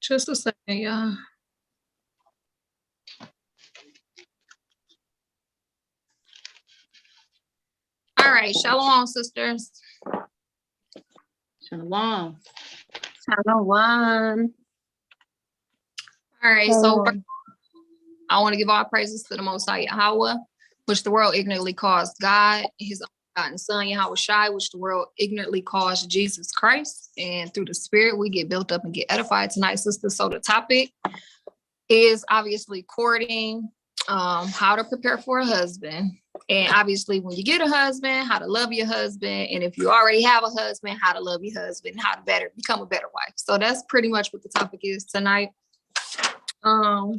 Just a second, y'all. All right, shalom, sisters. Shalom. Shalom. All right, so I want to give all praises to the Most High Yahweh, which the world ignorantly calls God, his own begotten Son, Yahweh Shai, which the world ignorantly calls Jesus Christ. And through the Spirit, we get built up and get edified tonight, sisters. So the topic is obviously courting, how to prepare for a husband. And obviously, when you get a husband, how to love your husband. And if you already have a husband, how to love your husband, how to become a better wife. So that's pretty much what the topic is tonight. So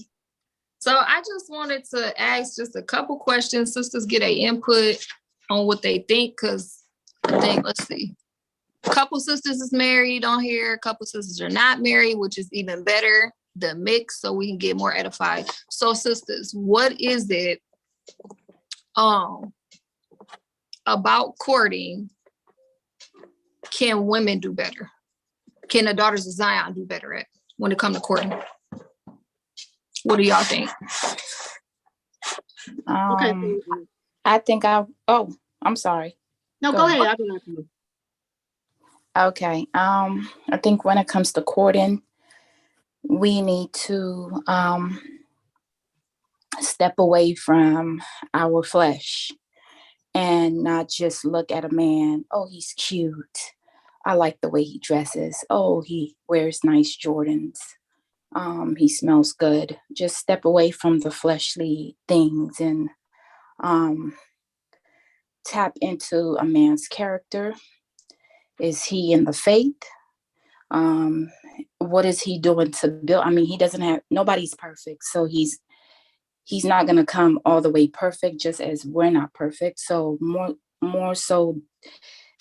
I just wanted to ask just a couple questions. Sisters get a input on what they think, because I think, let's see, a couple sisters is married on here, a couple sisters are not married, which is even better, the mix, so we can get more edified. So sisters, what is it about courting can women do better? Can the daughters of Zion do better at when it comes to courting? What do y'all think? Okay. I think I'm sorry. No, go ahead. Okay. I think when it comes to courting, we need to step away from our flesh and not just look at a man. Oh, he's cute. I like the way he dresses. Oh, he wears nice Jordans. He smells good. Just step away from the fleshly things and tap into a man's character. Is he in the faith? What is he doing to build? I mean, he doesn't have, nobody's perfect. So he's not going to come all the way perfect, just as we're not perfect. So more so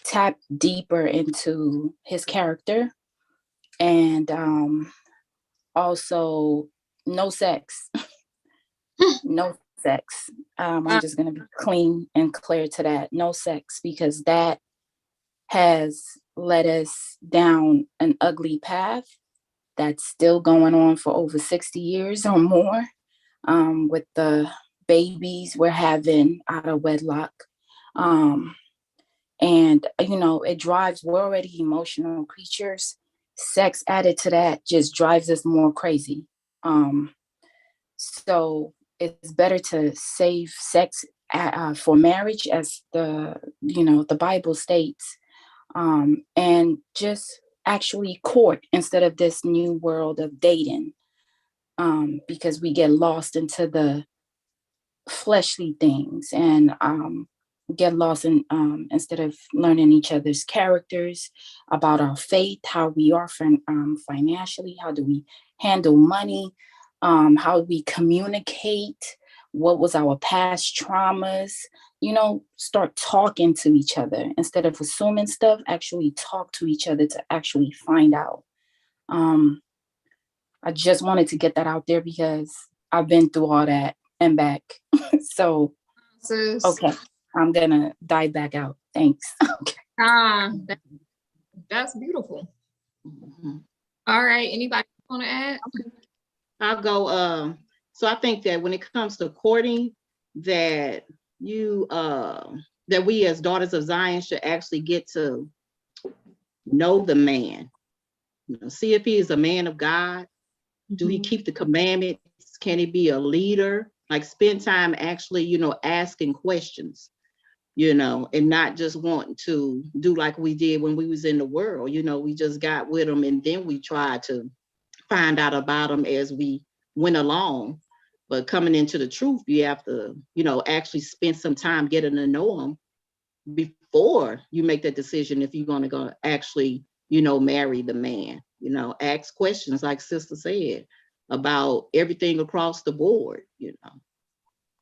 tap deeper into his character. And also no sex. No sex. I'm just going to be clean and clear to that. No sex, because that has led us down an ugly path that's still going on for over 60 years or more, with the babies we're having out of wedlock. And, it drives, we're already emotional creatures. Sex added to that just drives us more crazy. So it's better to save sex for marriage, as the Bible states, and just actually court instead of this new world of dating, because we get lost into the fleshly things and get lost in instead of learning each other's characters, about our faith, how we are financially, how do we handle money, how we communicate, what was our past traumas, start talking to each other instead of assuming stuff. Actually talk to each other to actually find out. I just wanted to get that out there because I've been through all that and back. So, okay, I'm gonna dive back out. Thanks. Okay. That's beautiful. Mm-hmm. All right, anybody want to add? Okay. I'll go. So I think that when it comes to courting, that that we as daughters of Zion should actually get to know the man. See if he is a man of God. Do he keep the commandments? Can he be a leader? Like, spend time actually, asking questions, and not just wanting to do like we did when we was in the world. We just got with them and then we tried to find out about them as we went along. But coming into the truth, you have to, actually spend some time getting to know them before you make that decision if you're going to go actually, marry the man. Ask questions, like Sister said, about everything across the board.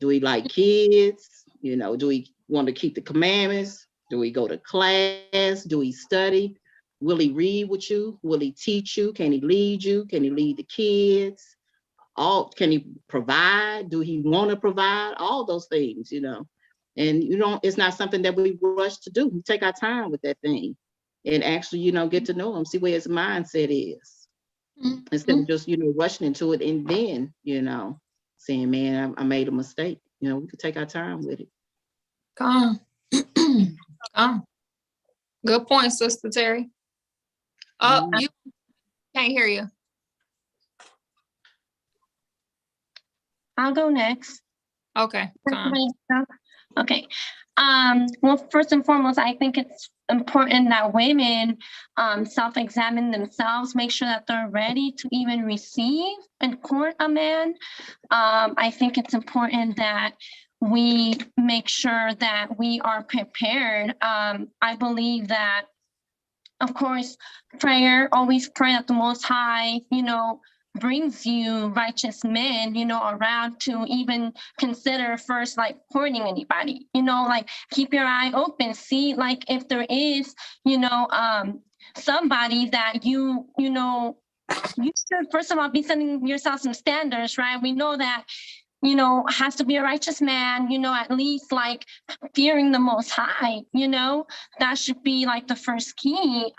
Do we like kids? Do we want to keep the commandments? Do we go to class? Do we study? Will he read with you? Will he teach you? Can he lead you? Can he lead the kids? Can he provide? Do he want to provide? All those things, and it's not something that we rush to do. We take our time with that thing and actually, get to know him, see where his mindset is, instead of just, rushing into it and then, saying, man, I made a mistake. We could take our time with it. Come. Good point, Sister Terry. You can't hear you. I'll go next. Okay. Okay. Well, first and foremost, I think it's important that women self-examine themselves, make sure that they're ready to even receive and court a man. I think it's important that we make sure that we are prepared. I believe that, of course, always pray that the Most High, brings you righteous men, around to even consider first, like, courting anybody, like, keep your eye open, see, like, if there is, somebody that you should, first of all, be setting yourself some standards, right? We know that, has to be a righteous man, at least, like, fearing the Most High, that should be, like, the first key.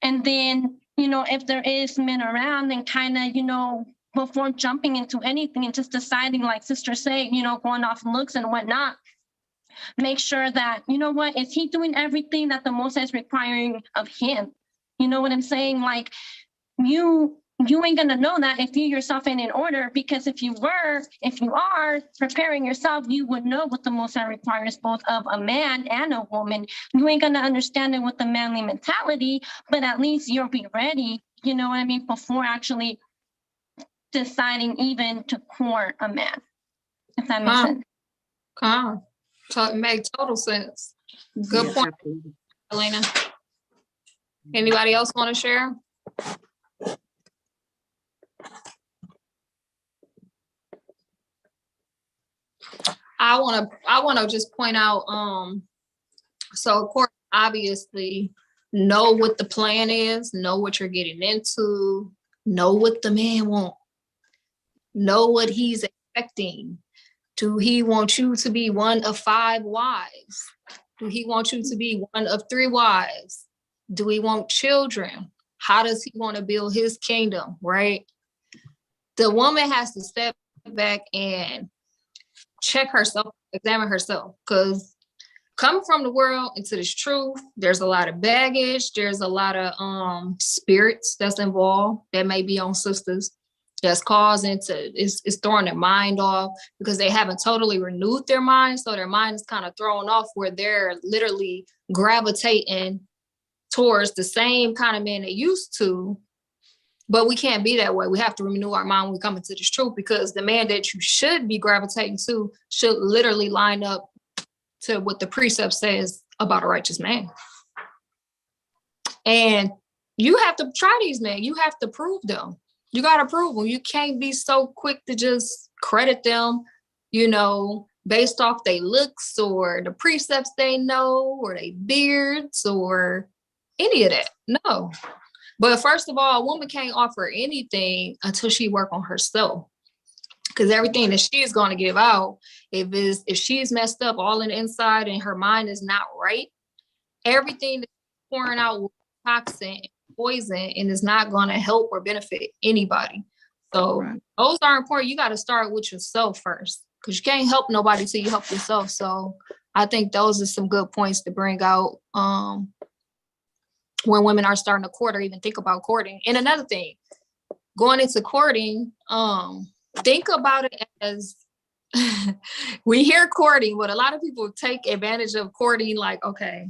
And then, if there is men around, then kind of, before jumping into anything and just deciding, like Sister said, going off looks and whatnot, make sure that, is he doing everything that the Most High is requiring of him? You know what I'm saying? Like, you ain't gonna know that if you yourself ain't in order, because if you are preparing yourself, you would know what the Most High requires both of a man and a woman. You ain't gonna understand it with the manly mentality, but at least you'll be ready, you know what I mean, before actually deciding even to court a man, if that makes sense. It makes total sense. Good point, Elena. Anybody else want to share? I want to just point out, so of course, obviously, know what the plan is, know what you're getting into, know what the man wants, know what he's expecting. Do he want you to be one of 5 wives? Do he want you to be one of 3 wives? Do he want children? How does he want to build his kingdom, right? The woman has to step back and check herself, examine herself, because coming from the world into this truth, there's a lot of baggage, there's a lot of spirits that's involved that may be on sisters, that's causing it's throwing their mind off because they haven't totally renewed their mind, so their mind is kind of thrown off where they're literally gravitating towards the same kind of man they used to. But we can't be that way. We have to renew our mind when we come into this truth, because the man that you should be gravitating to should literally line up to what the precept says about a righteous man. And you have to try these men. You have to prove them. You got to prove them. You can't be so quick to just credit them, based off their looks or the precepts they know or their beards or any of that. No. But first of all, a woman can't offer anything until she work on herself, because everything that she is going to give out, if she's messed up all in the inside and her mind is not right, everything that's pouring out will be toxin and poison and is not going to help or benefit anybody. So those are important. You got to start with yourself first, because you can't help nobody till you help yourself. So I think those are some good points to bring out when women are starting to court or even think about courting. And another thing, going into courting, think about it as we hear courting, but a lot of people take advantage of courting like, okay,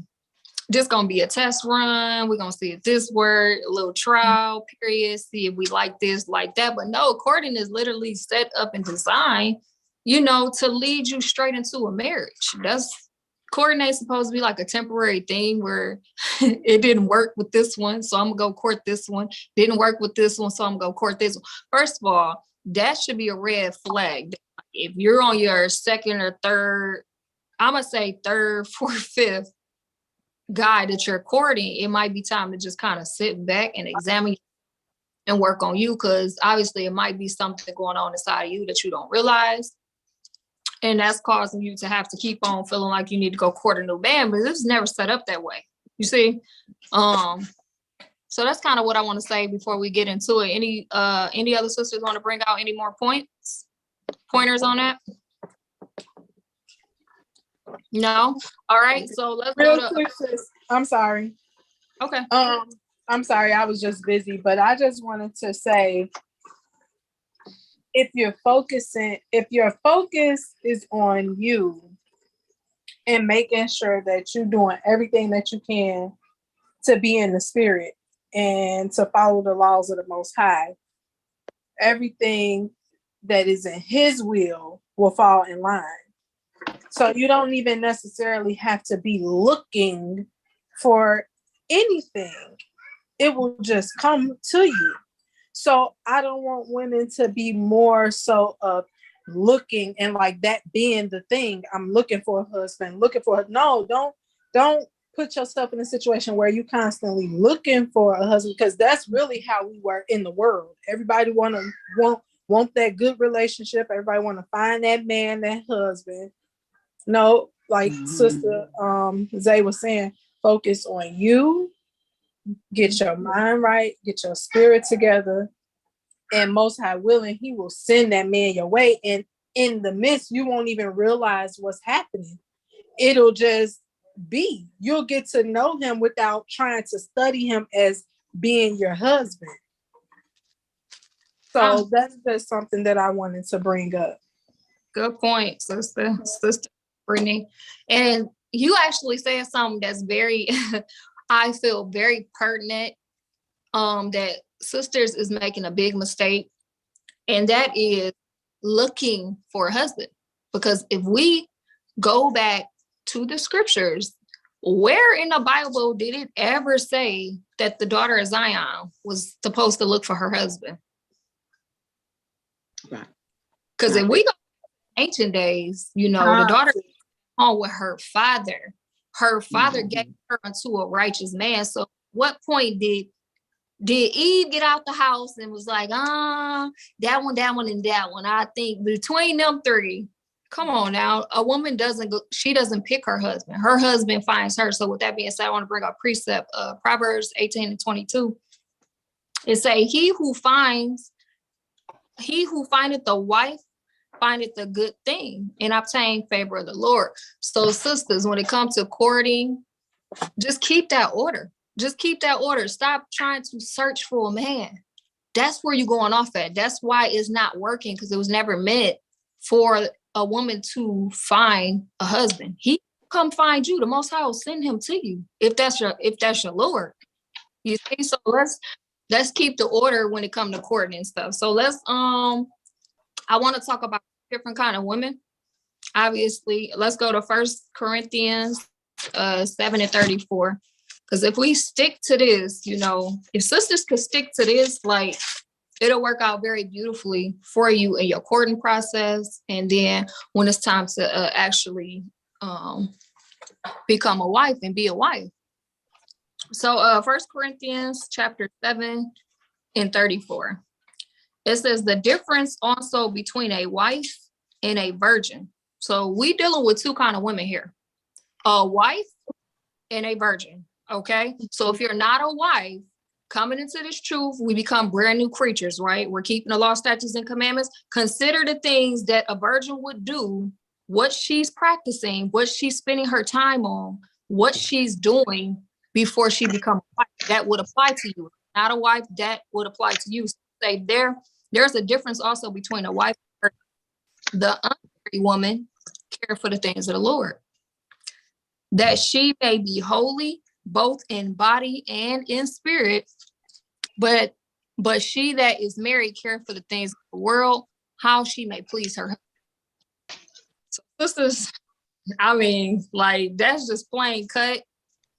just gonna be a test run. We're gonna see if this work, a little trial period, see if we like this, like that. But no, courting is literally set up and designed, to lead you straight into a marriage. Courting ain't supposed to be like a temporary thing where it didn't work with this one, so I'm gonna go court this one. Didn't work with this one, so I'm gonna go court this one. First of all, that should be a red flag. If you're on your second or third, I'm gonna say third, fourth, fifth guy that you're courting, it might be time to just kind of sit back and examine and work on you, because obviously it might be something going on inside of you that you don't realize. And that's causing you to have to keep on feeling like you need to go court a new man, but it's never set up that way. You see? So that's kind of what I want to say before we get into it. Any other sisters want to bring out any more pointers on that? No? All right, so let's go Real to, quick, sis, I'm sorry. okay. I'm sorry, I was just busy, but I just wanted to say, if your focus is on you and making sure that you're doing everything that you can to be in the spirit and to follow the laws of the Most High, everything that is in His will fall in line. So you don't even necessarily have to be looking for anything. It will just come to you. So I don't want women to be more so of looking and like that being the thing. I'm looking for a husband, no, don't put yourself in a situation where you constantly looking for a husband, because that's really how we work in the world. Everybody want that good relationship. Everybody want to find that man, that husband. No, like Sister Zay was saying, focus on you, get your mind right, get your spirit together, and Most High willing, He will send that man your way. And in the midst, you won't even realize what's happening. It'll just be. You'll get to know him without trying to study him as being your husband. So that's just something that I wanted to bring up. Good point, Sister Brittany. And you actually said something that's very, I feel very pertinent, that sisters is making a big mistake. And that is looking for a husband. Because if we go back to the scriptures, where in the Bible did it ever say that the daughter of Zion was supposed to look for her husband? Right. Because if we go ancient days, the daughter on with her father. Her father gave her unto a righteous man. So what point did Eve get out the house and was like, that one, and that one? I think between them three, come on now, a woman doesn't pick her husband. Her husband finds her. So with that being said, I want to bring up precept, Proverbs 18:22. It say, he who findeth the wife findeth a good thing and obtain favor of the Lord. So sisters, when it comes to courting, just keep that order. Stop trying to search for a man. That's where you're going off at. That's why it's not working, because it was never meant for a woman to find a husband. He come find you. The Most High will send him to you if that's your Lord. You see, so let's keep the order when it comes to courting and stuff. So I want to talk about different kind of women. Obviously, let's go to 1 Corinthians 7:34. Because if we stick to this, if sisters could stick to this, like, it'll work out very beautifully for you in your courting process. And then when it's time to actually become a wife and be a wife. So 1 Corinthians chapter 7:34. It says the difference also between a wife and a virgin. So we dealing with two kind of women here, a wife and a virgin. Okay. So if you're not a wife, coming into this truth, we become brand new creatures, right? We're keeping the law, statutes, and commandments. Consider the things that a virgin would do, what she's practicing, what she's spending her time on, what she's doing before she becomes a wife. That would apply to you. Not a wife, that would apply to you. So say there's a difference also between a wife and a virgin. The unmarried woman care for the things of the Lord, that she may be holy, both in body and in spirit, but she that is married care for the things of the world, how she may please her husband. So sisters, that's just plain cut.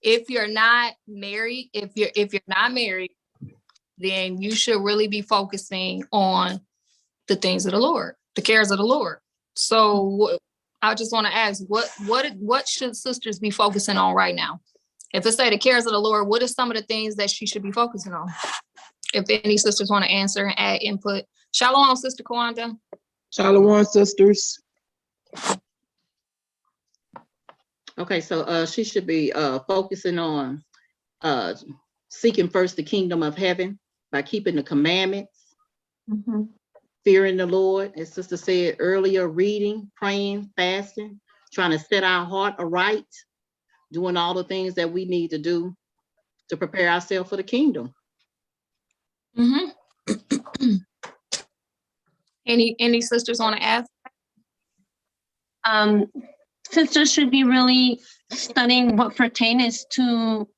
If you're not married, then you should really be focusing on the things of the Lord, the cares of the Lord. So I just want to ask, what should sisters be focusing on right now? If it say the cares of the Lord, what are some of the things that she should be focusing on? If any sisters want to answer and add input. Shalom, Sister Kawanda. Shalom, sisters. Okay, so she should be focusing on seeking first the kingdom of heaven by keeping the commandments, Mhm. fearing the Lord, as Sister said earlier, reading, praying, fasting, trying to set our heart aright, doing all the things that we need to do to prepare ourselves for the kingdom. Mm-hmm. Any sisters want to ask? Sisters should be really studying what pertains to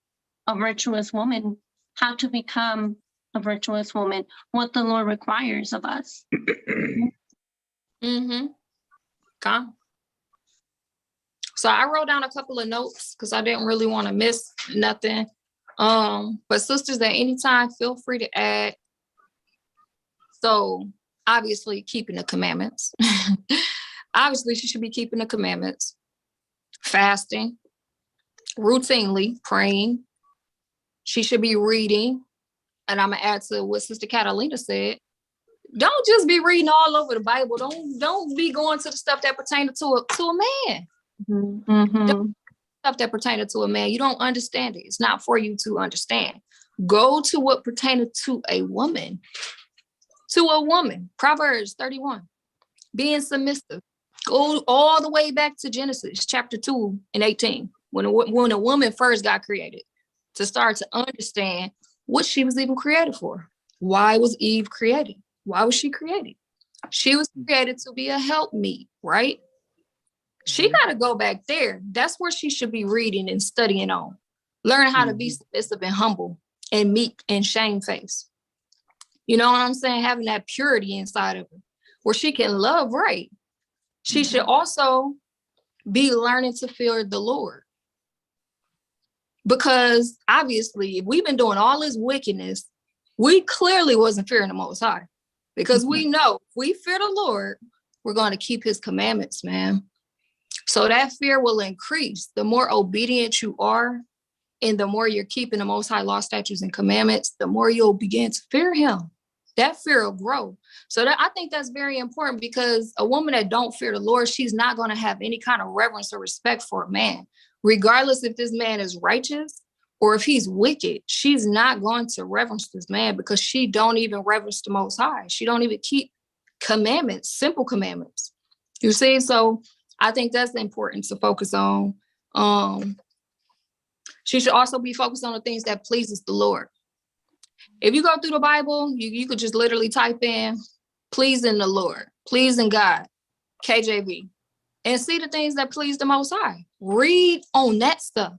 a virtuous woman, how to become a virtuous woman, what the Lord requires of us. Mm-hmm. Okay. So I wrote down a couple of notes because I didn't really want to miss nothing. But sisters, at any time, feel free to add. So obviously keeping the commandments. Obviously, she should be keeping the commandments, fasting, routinely praying. She should be reading. And I'm gonna add to what Sister Catalina said. Don't just be reading all over the Bible. Don't be going to the stuff that pertains to a man. Mm-hmm. Stuff that pertains to a man. You don't understand it. It's not for you to understand. Go to what pertains to a woman. To a woman. Proverbs 31. Being submissive. Go all the way back to Genesis chapter 2 and 18. When a woman first got created. To start to understand what she was even created for. Why was Eve created? Why was she created? She was created to be a helpmeet, right? She got to go back there. That's where she should be reading and studying on. Learn how to be submissive and humble and meek and shamefaced. You know what I'm saying? Having that purity inside of her where she can love right. She should also be learning to fear the Lord. Because obviously, if we've been doing all this wickedness, we clearly wasn't fearing the Most High. Because we know if we fear the Lord, we're going to keep his commandments, man. So that fear will increase. The more obedient you are, and the more you're keeping the Most High law, statutes, and commandments, the more you'll begin to fear him. That fear will grow. So that I think that's very important because a woman that don't fear the Lord, she's not going to have any kind of reverence or respect for a man. Regardless if this man is righteous or if he's wicked, she's not going to reverence this man because she don't even reverence the Most High. She don't even keep commandments, simple commandments. You see? So I think that's important to focus on. She should also be focused on the things that pleases the Lord. If you go through the Bible, you could just literally type in pleasing the Lord, pleasing God, KJV, and see the things that please the Most High. Read on that stuff.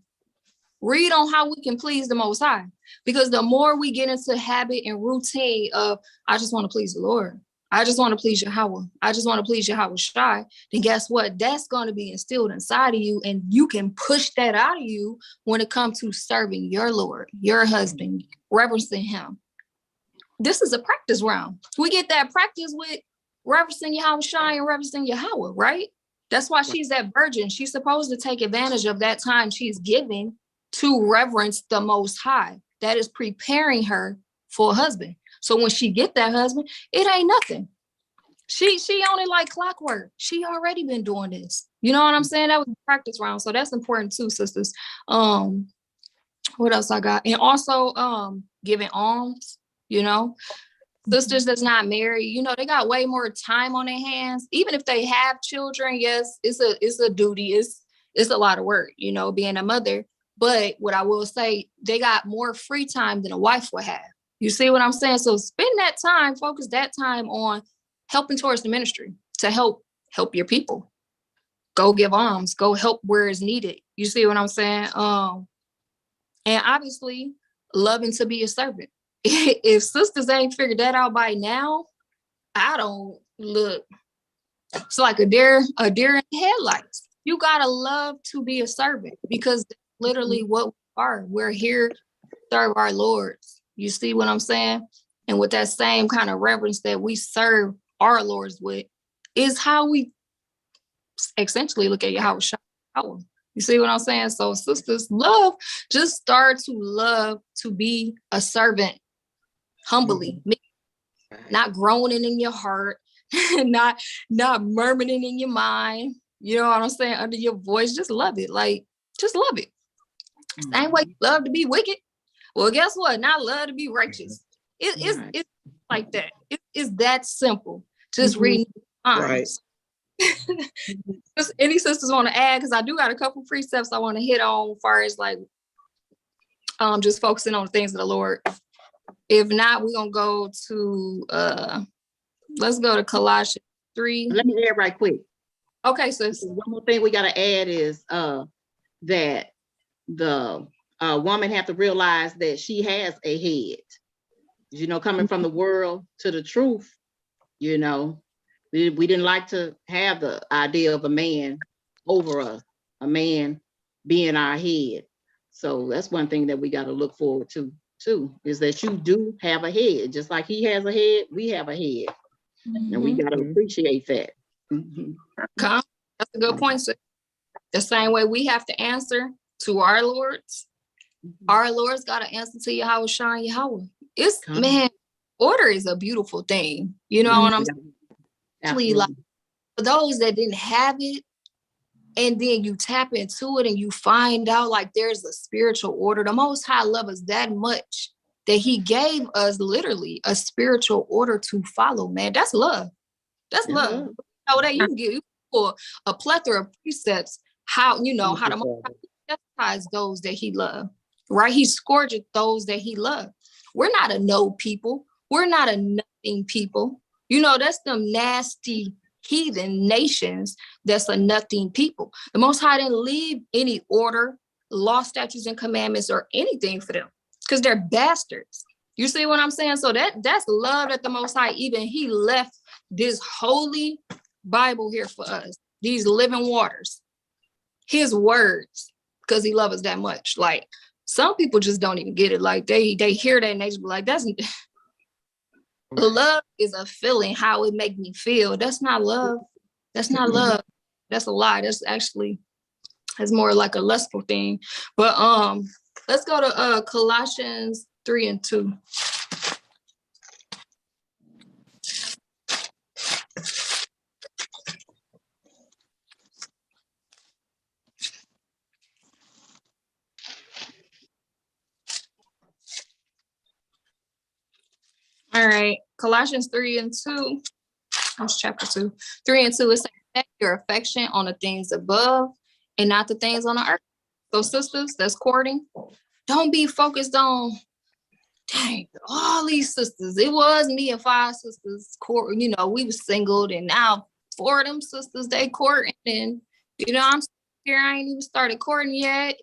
Read on how we can please the Most High. Because the more we get into habit and routine of, I just want to please the Lord. I just want to please Yahweh. I just want to please Yahweh Shai. Then guess what? That's going to be instilled inside of you. And you can push that out of you when it comes to serving your Lord, your husband, reverencing him. This is a practice round. We get that practice with reverencing Yahweh Shai and reverencing Yahweh, right? That's why she's that virgin. She's supposed to take advantage of that time she's given to reverence the Most High. That is preparing her for a husband. So when she get that husband, it ain't nothing. She only like clockwork. She already been doing this. You know what I'm saying? That was a practice round. So that's important too, sisters. What else I got? And also giving alms, you know. Sisters that's not married, you know, they got way more time on their hands. Even if they have children, yes, it's a duty. It's a lot of work, you know, being a mother. But what I will say, they got more free time than a wife would have. You see what I'm saying? So spend that time, focus that time on helping towards the ministry to help your people. Go give alms, go help where it's needed. You see what I'm saying? And obviously loving to be a servant. If sisters ain't figured that out by now, I don't look. It's like a deer in the headlights. You gotta love to be a servant because that's literally what we are. We're here to serve our lords. You see what I'm saying? And with that same kind of reverence that we serve our lords with is how we essentially look at Yahweh Shai. You see what I'm saying? So sisters, just start to love to be a servant humbly, not groaning in your heart, not murmuring in your mind. You know what I'm saying? Under your voice, just love it. Like, just love it. Same way you love to be wicked. Well, guess what? Not love to be righteous. It's like that. It's that simple. Just reading minds. Just any sisters want to add, because I do got a couple precepts I want to hit on as far as like just focusing on the things of the Lord. If not, we're gonna go to let's go to Colossians 3. Let me add right quick. Okay, sis. One more thing we got to add is that the woman have to realize that she has a head. You know, coming from the world to the truth, you know, we didn't like to have the idea of a man over us, a man being our head. So that's one thing that we got to look forward to too, is that you do have a head. Just like he has a head, we have a head. And we got to appreciate that. That's a good point, sis. The same way we have to answer to our lords, our lords got to answer to Yahweh Shai Yahweh. It's, man, order is a beautiful thing. You know what I'm saying? Actually, like, for those that didn't have it, and then you tap into it and you find out like there's a spiritual order. The Most High loves us that much that he gave us literally a spiritual order to follow, man. That's love. That's love. You know, that you can give for a plethora of precepts, how, you know, how the Most High justifies those that he loves, right? He scourges those that he loves. We're not a no people. We're not a nothing people. You know, that's them nasty heathen nations that's a nothing people. The Most High didn't leave any order, law, statutes, and commandments or anything for them because they're bastards. You see what I'm saying? So that's love that the Most High, even he left this holy Bible here for us, these living waters, his words, because he loves us that much. Like, some people just don't even get it. Like, they hear that and they just be like, that's love is a feeling, how it make me feel. That's not love. That's not love. That's a lie. That's actually, it's more like a lustful thing. But let's go to Colossians 3:2. All right, Colossians 3:2. That's chapter 2. 3:2 is saying, set your affection on the things above and not the things on the earth. So sisters that's courting, don't be focused on, dang, all these sisters. It was me and 5 sisters court, you know, we was singled, and now 4 of them sisters, they courting, and you know, I'm here, I ain't even started courting yet.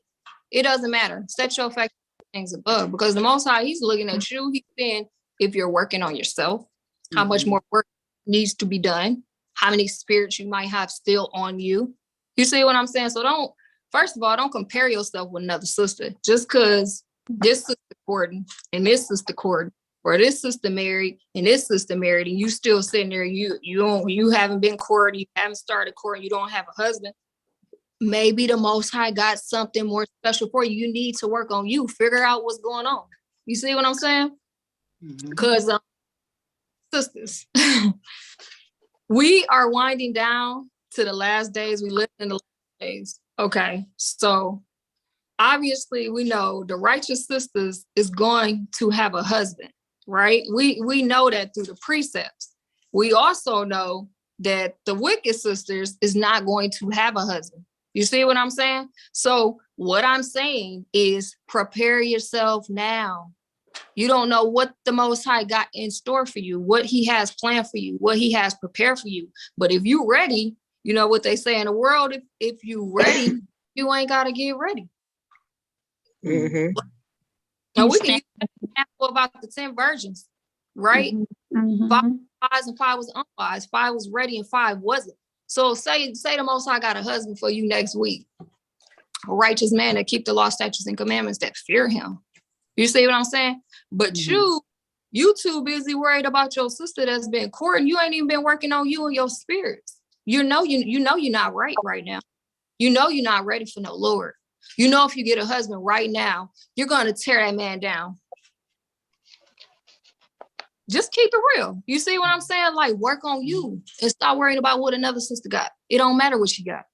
It doesn't matter. Set your affection on things above, because the Most High, he's looking at you. He's saying, if you're working on yourself, how much more work needs to be done, how many spirits you might have still on you. You see what I'm saying? So first of all, don't compare yourself with another sister just because this sister courting and this sister courting, or this sister married and this sister married, and you still sitting there, you haven't been courting, you haven't started courting, you don't have a husband. Maybe the Most High got something more special for you. You need to work on you, figure out what's going on. You see what I'm saying? Because sisters, we are winding down to the last days. We live in the last days. Okay, so obviously we know the righteous sisters is going to have a husband, right? We know that through the precepts. We also know that the wicked sisters is not going to have a husband. You see what I'm saying? So what I'm saying is prepare yourself now. You don't know what the Most High got in store for you, what he has planned for you, what he has prepared for you. But if you ready, you know what they say in the world, if you ready, you ain't got to get ready. Now we can use an example about the 10 virgins, right? 5 wise and 5 was unwise. 5 was ready and 5 wasn't. So say the Most High got a husband for you next week, a righteous man that keep the law, statutes, and commandments, that fear him. You see what I'm saying? But you too busy worried about your sister that's been courting. You ain't even been working on you and your spirits. You know you're not right now. You know you're not ready for no Lord. You know if you get a husband right now, you're going to tear that man down. Just keep it real. You see what I'm saying? Like, work on you and stop worrying about what another sister got. It don't matter what she got.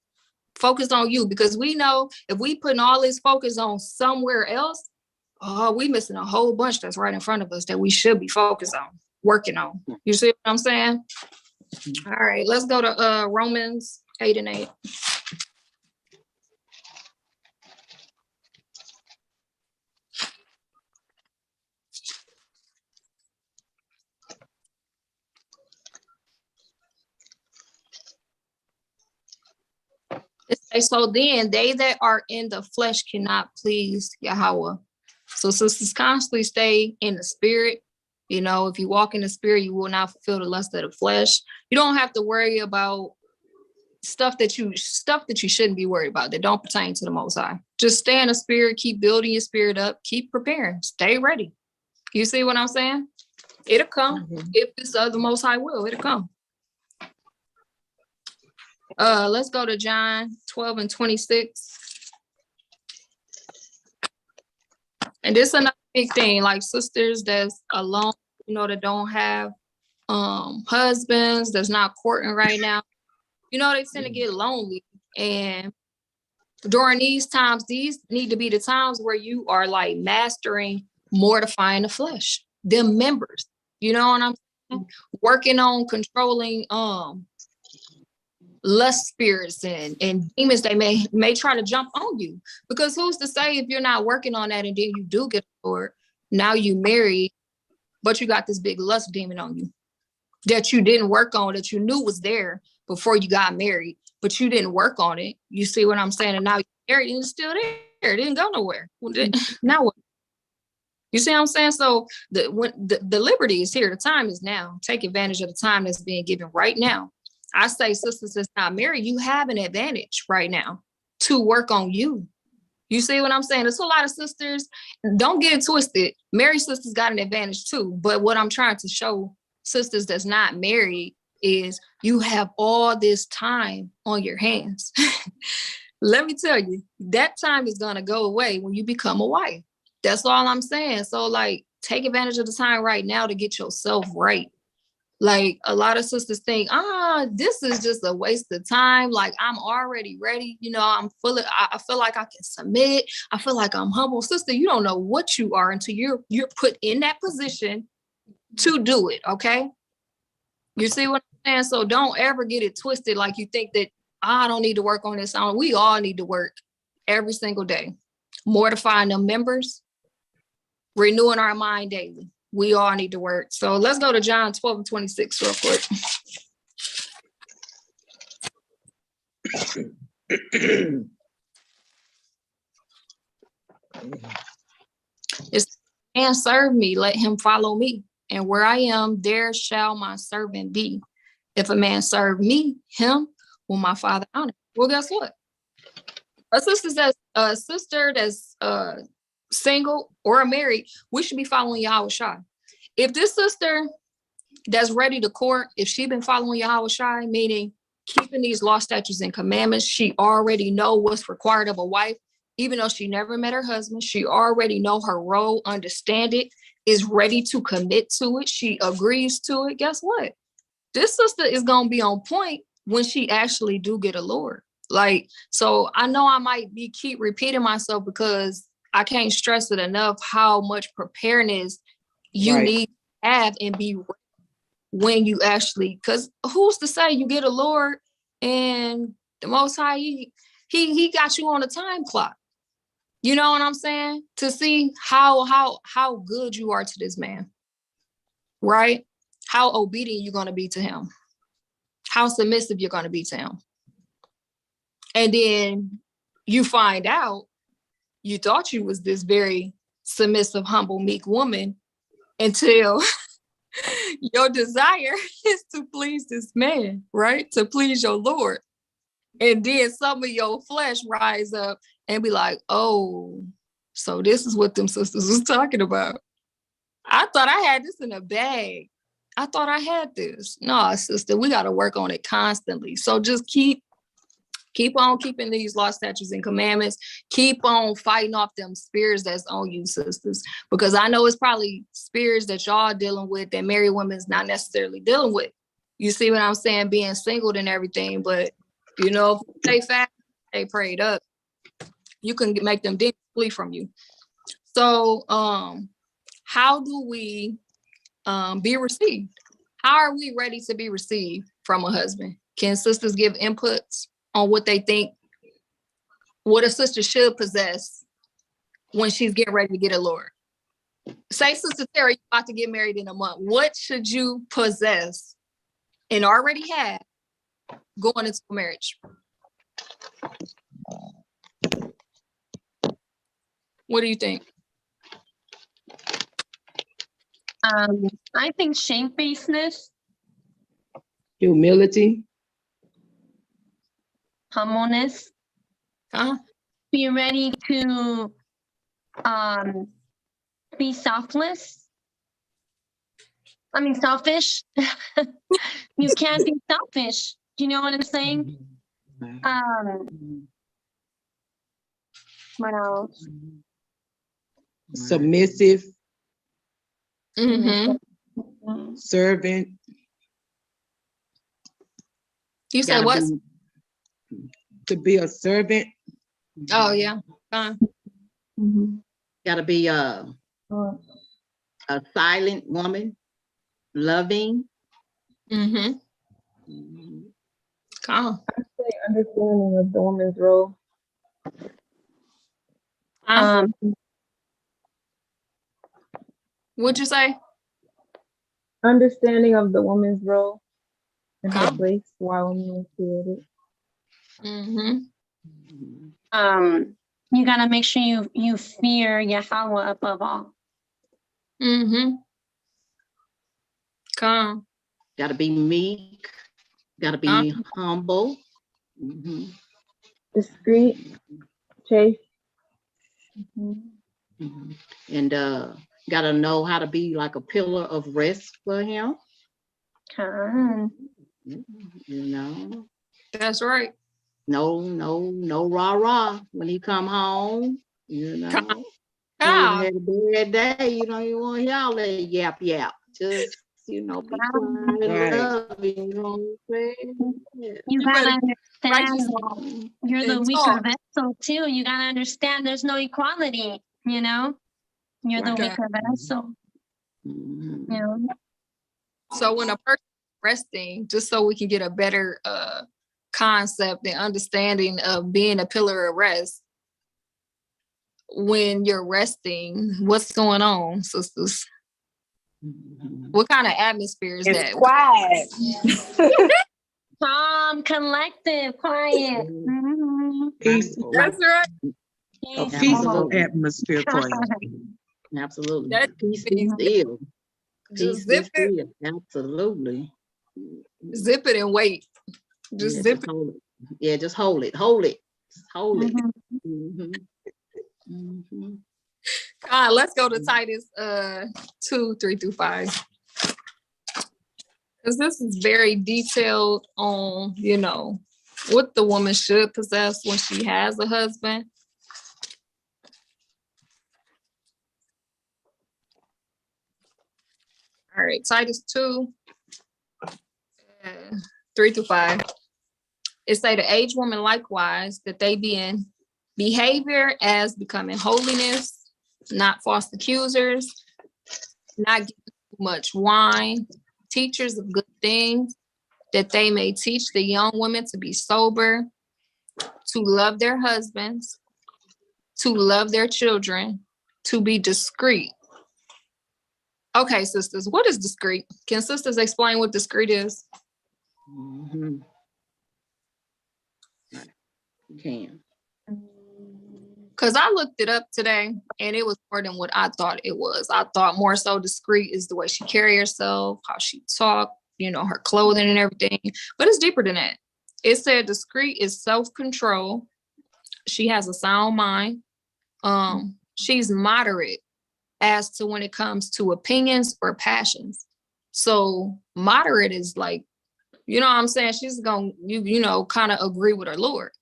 Focus on you, because we know if we putting all this focus on somewhere else, oh, we missing a whole bunch that's right in front of us that we should be focused on, working on. You see what I'm saying? All right, let's go to Romans 8:8. It says, so then they that are in the flesh cannot please Yahweh. So sisters, constantly stay in the spirit. You know, if you walk in the spirit, you will not fulfill the lust of the flesh. You don't have to worry about stuff that you shouldn't be worried about that don't pertain to the Most High. Just stay in the spirit, keep building your spirit up, keep preparing, stay ready. You see what I'm saying? It'll come. If it's of the Most High will, it'll come. Let's go to John 12:26. And this is another big thing, like sisters that's alone, you know, that don't have husbands, that's not courting right now. You know, they tend to get lonely. And during these times, these need to be the times where you are like mastering mortifying the flesh, them members. You know what I'm saying? Working on controlling lust spirits and demons. They may try to jump on you, because who's to say if you're not working on that and then you do get Lord, now you married, but you got this big lust demon on you that you didn't work on, that you knew was there before you got married, but you didn't work on it. You see what I'm saying? And now you're married and it's still there. It didn't go nowhere. Now what? You see what I'm saying? So the liberty is here. The time is now. Take advantage of the time that's being given right now. I say, sisters that's not married, you have an advantage right now to work on you. You see what I'm saying? There's a lot of sisters, don't get it twisted. Married sisters got an advantage too. But what I'm trying to show sisters that's not married is you have all this time on your hands. Let me tell you, that time is going to go away when you become a wife. That's all I'm saying. So like, take advantage of the time right now to get yourself right. Like a lot of sisters think, this is just a waste of time. Like I'm already ready. You know, I feel like I can submit. I feel like I'm humble. Sister, you don't know what you are until you're put in that position to do it. Okay. You see what I'm saying? So don't ever get it twisted. Like you think that I don't need to work on this. We all need to work every single day. Mortifying them members, renewing our mind daily. We all need to work. So let's go to John 12:26 real quick. It's, and serve me, let him follow me. And where I am, there shall my servant be. If a man serve me, him will my Father honor. Well, guess what? A sister that's single or married, we should be following Yahweh Shai. If this sister that's ready to court, if she been following Yahweh Shai, meaning keeping these law, statutes, and commandments, she already know what's required of a wife. Even though she never met her husband, she already know her role, understand it, is ready to commit to it. She agrees to it. Guess what? This sister is going to be on point when she actually do get a Lord. Like, so I know I might keep repeating myself because I can't stress it enough how much preparedness you need to have and be ready when you actually, because who's to say you get a Lord and the Most High, he got you on a time clock. You know what I'm saying? To see how good you are to this man, right? How obedient you're going to be to him, how submissive you're going to be to him. And then you find out you thought you was this very submissive, humble, meek woman until your desire is to please this man, right? To please your Lord. And then some of your flesh rise up and be like, oh, so this is what them sisters was talking about. I thought I had this in a bag. I thought I had this. No, sister, we got to work on it constantly. So just keep on keeping these law, statutes, and commandments. Keep on fighting off them spirits that's on you, sisters. Because I know it's probably spirits that y'all dealing with that married women's not necessarily dealing with. You see what I'm saying? Being single and everything. But, you know, if you stay fast, stay prayed up, you can make them demons flee from you. So, how do we be received? How are we ready to be received from a husband? Can sisters give inputs on what they think, what a sister should possess when she's getting ready to get a Lord? Say, Sister Sarah, you're about to get married in a month. What should you possess and already have going into a marriage? What do you think? I think shamefacedness, Humility. humbleness, Huh? be ready to be selfish. You can't be selfish. Do you know what I'm saying? What else? Submissive. Mm-hmm. Servant. You said Gotta what? To be a servant. Oh, yeah. Gotta be a silent woman, loving. Mm-hmm. Calm. Understanding of the woman's role. What'd you say? Understanding of the woman's role and her Calm. place while woman was created. Mm-hmm. You gotta make sure you fear Yahweh above all. Mm-hmm. Calm. Gotta be meek. Gotta be humble. Mhm. Discreet, chaste. Mhm. And gotta know how to be like a pillar of rest for him. Calm. You know, That's right. no rah when he come home. You know, Calm. he Calm. had a bad day. You know, you want y'all that yap. Just be quiet and Right. loving. You know what I'm saying? Yeah. You better gotta righteous understand you're the and weaker talk. vessel too. You gotta understand there's no equality, you know? You're the Okay. weaker vessel, Mhm. you know? So when a person is resting, just so we can get a better concept and understanding of being a pillar of rest, when you're resting, what's going on, sisters? Mhm. What kind of atmosphere is It's that? quiet. Calm, collective, quiet. Mhm. Peaceful. That's right. A Peaceful. peaceful atmosphere for you. Absolutely. That Peace be still. Just Peace be zip it, still. Absolutely. zip it and wait. Just Yeah, zip just it. hold it. Yeah, just hold it. Hold it. Just hold it. Mhm. Mhm. Mhm. Let's go to Titus 2, 3 through 5. Because this is very detailed on, what the woman should possess when she has a husband. All right, Titus 2, 3 through 5. It say the aged woman likewise that they be in behavior as becoming holiness, not false accusers, not giving too much wine, teachers of good things, that they may teach the young women to be sober, to love their husbands, to love their children, to be discreet. Okay, sisters, what is discreet? Can sisters explain what discreet is? Mhm. Right. You can. Because I looked it up today and it was more than what I thought it was. I thought more so discreet is the way she carry herself, how she talk, her clothing and everything. But it's deeper than that. It said discreet is self-control. She has a sound mind. She's moderate as to when it comes to opinions or passions. So moderate is like, what I'm saying? She's gonna, kind of agree with her Lord.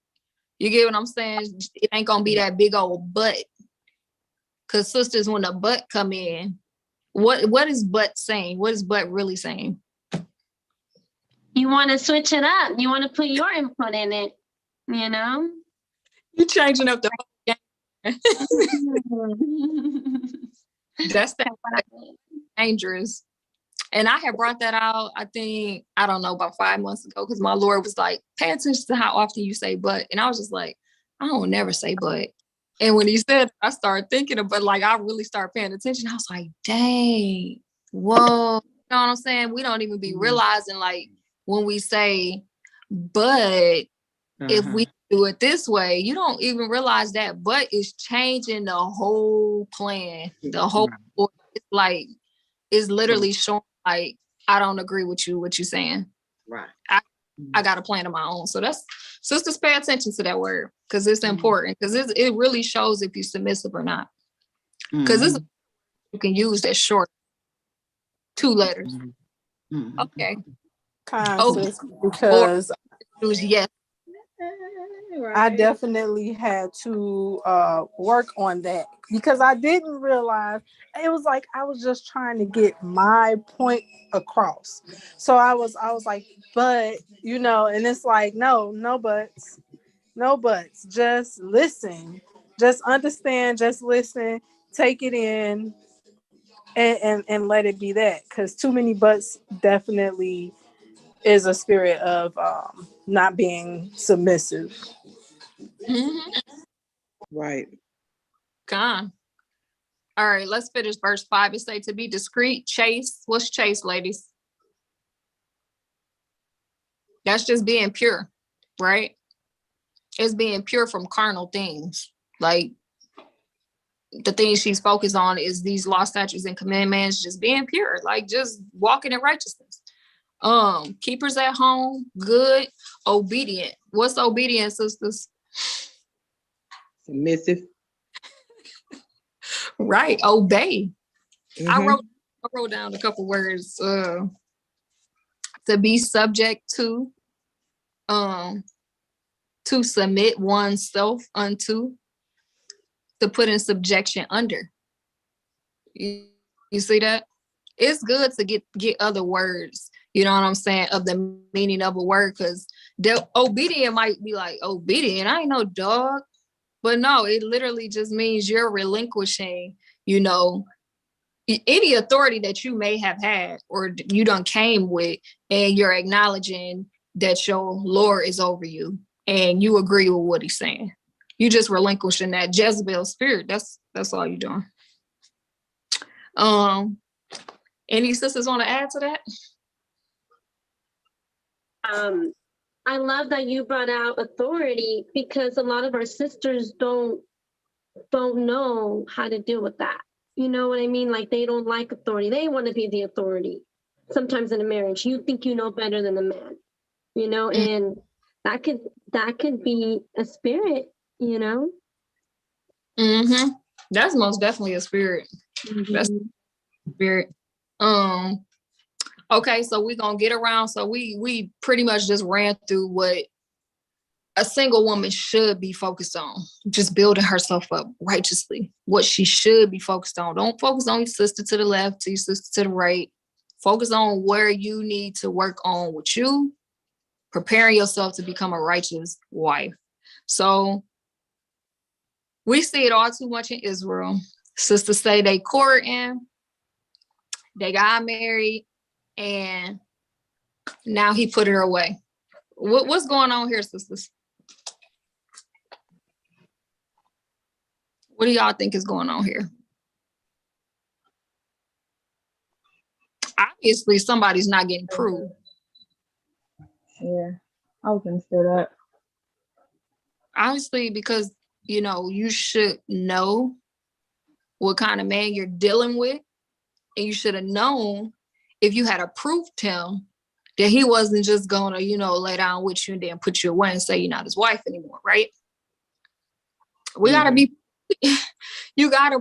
You get what I'm saying? It ain't gonna be that big old butt. Cause sisters, when the butt come in, what is butt saying? What is butt really saying? You want to switch it up. You want to put your input in it, you know? You changing up the whole game. That's that dangerous. And I had brought that out, I think, I don't know, about 5 months ago, because my Lord was like, pay attention to how often you say but. And I was just like, I don't never say but. And when he said, I started thinking about, like, I really started paying attention. I was like, dang, whoa. You know what I'm saying? We don't even be realizing, like, when we say but, if we do it this way, you don't even realize that but is changing the whole plan. The whole, it's like, it's literally showing, like, I don't agree with you, what you're saying. Right. I got a plan of my own. So that's, sisters, pay attention to that word, because it's important, because it really shows if you're submissive or not. Because this you can use that short 2 letters. Okay. Constance, because Yes. I definitely had to work on that, because I didn't realize, it was like I was just trying to get my point across. So I was like, but and it's like, no buts, just listen, just understand, just listen, take it in, and let it be that, because too many buts definitely is a spirit of not being submissive. Right. Gone. All right, let's finish verse 5. It say to be discreet, chaste. What's chaste, ladies? That's just being pure, right? It's being pure from carnal things. Like, the things she's focused on is these law, statutes, and commandments, just being pure, like just walking in righteousness. Keepers at home, good, obedient. What's obedient, sisters? Submissive. Right, obey. I wrote down a couple words. To be subject to submit oneself unto, to put in subjection under. You see that? It's good to get other words, you know what I'm saying, of the meaning of a word, because the obedient might be like, obedient, I ain't no dog. But no, it literally just means you're relinquishing, any authority that you may have had or you done came with, and you're acknowledging that your Lord is over you and you agree with what he's saying. You just relinquishing that Jezebel spirit. That's all you're doing. Any sisters want to add to that? I love that you brought out authority, because a lot of our sisters don't know how to deal with that. You know what I mean? Like, they don't like authority. They want to be the authority. Sometimes in a marriage, you think you know better than the man, and that could be a spirit, That's most definitely a spirit. That's a spirit. Okay, so we're gonna get around. So we pretty much just ran through what a single woman should be focused on, just building herself up righteously, what she should be focused on. Don't focus on your sister to the left, to your sister to the right. Focus on where you need to work on with you, preparing yourself to become a righteous wife. So we see it all too much in Israel. Sisters say they courting, they got married, and now he put her away. What's going on here, sisters? What do y'all think is going on here? Obviously, somebody's not getting proved. Yeah, I was gonna say that. Honestly, because, you should know what kind of man you're dealing with. And you should have known, if you had approved him, that he wasn't just gonna, lay down with you and then put you away and say you're not his wife anymore, right? We gotta be, you have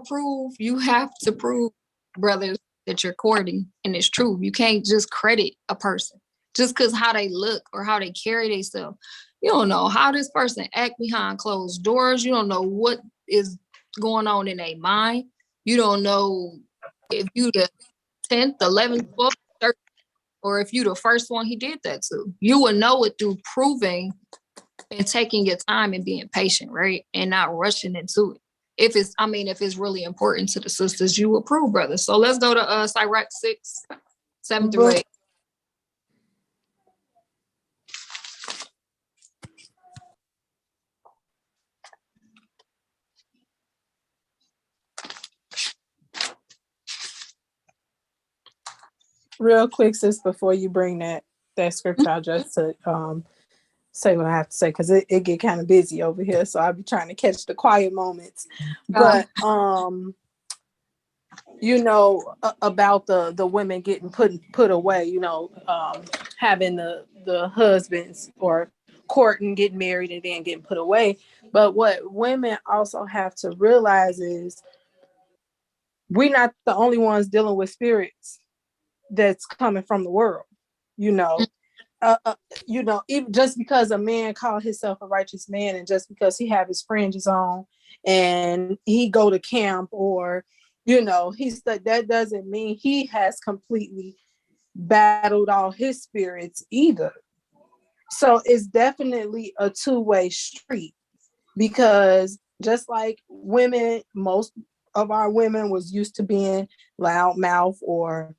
to prove, brothers, that you're courting, and it's true. You can't just credit a person just because how they look or how they carry themselves. You don't know how this person act behind closed doors. You don't know what is going on in their mind. You don't know if you the 10th, 11th, 12th, 13th, or if you the first one he did that to. You will know it through proving and taking your time and being patient, right? And not rushing into it. if it's really important to the sisters, you approve, brothers. So let's go to Sirach 6, 7 through 8. Real quick, sis, before you bring that scripture, I just to say what I have to say, because it get kind of busy over here, so I'll be trying to catch the quiet moments. But you know, about the women getting put away, you know, having the husbands or courting, getting married, and then getting put away. But what women also have to realize is we're not the only ones dealing with spirits that's coming from the world, you know. You know, even just because a man call himself a righteous man, and just because he have his fringes on and he go to camp, or you know, that doesn't mean he has completely battled all his spirits either. So it's definitely a two-way street, because just like women, most of our women was used to being loudmouth or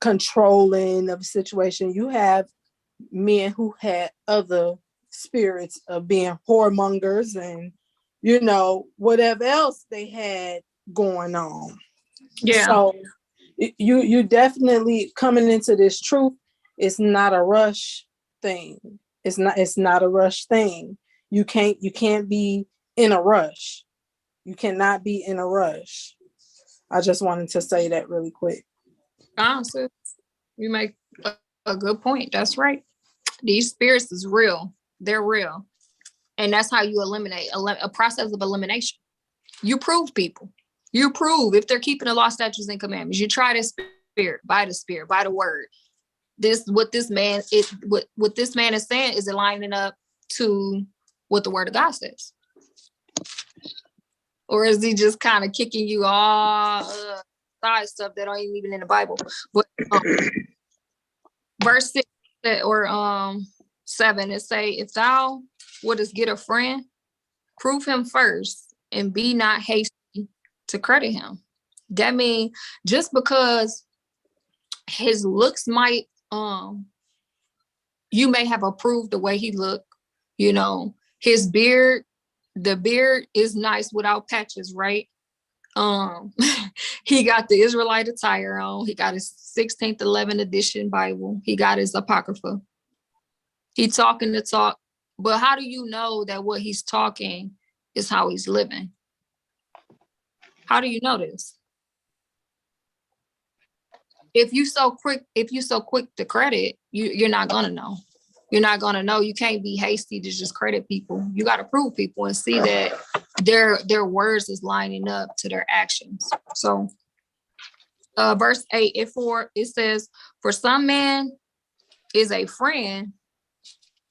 controlling of a situation. You have men who had other spirits of being whoremongers and, you know, whatever else they had going on. Yeah. So you definitely coming into this truth. It's not a rush thing. It's not a rush thing. You can't be in a rush. You cannot be in a rush. I just wanted to say that really quick. Sis, you make a good point. That's right. These spirits is real. They're real. And that's how you eliminate a process of elimination. You prove people. You prove if they're keeping the law, statutes, and commandments. You try the spirit, by the word. What this man is saying, is it lining up to what the word of God says? Or is he just kind of kicking you all side stuff that aren't even in the Bible? But verse 6 or 7, it say, if thou wouldest get a friend, prove him first, and be not hasty to credit him. That means just because his looks might, you may have approved the way he looked, you know, his beard, the beard is nice without patches, right? He got the Israelite attire on. He got his 16th, 11th edition Bible. He got his Apocrypha. He talking the talk, but how do you know that what he's talking is how he's living? How do you know this? If you so quick to credit, you're not gonna know. You're not gonna know. You can't be hasty to just credit people. You got to prove people and see that their words is lining up to their actions. So verse 8, it says, for some man is a friend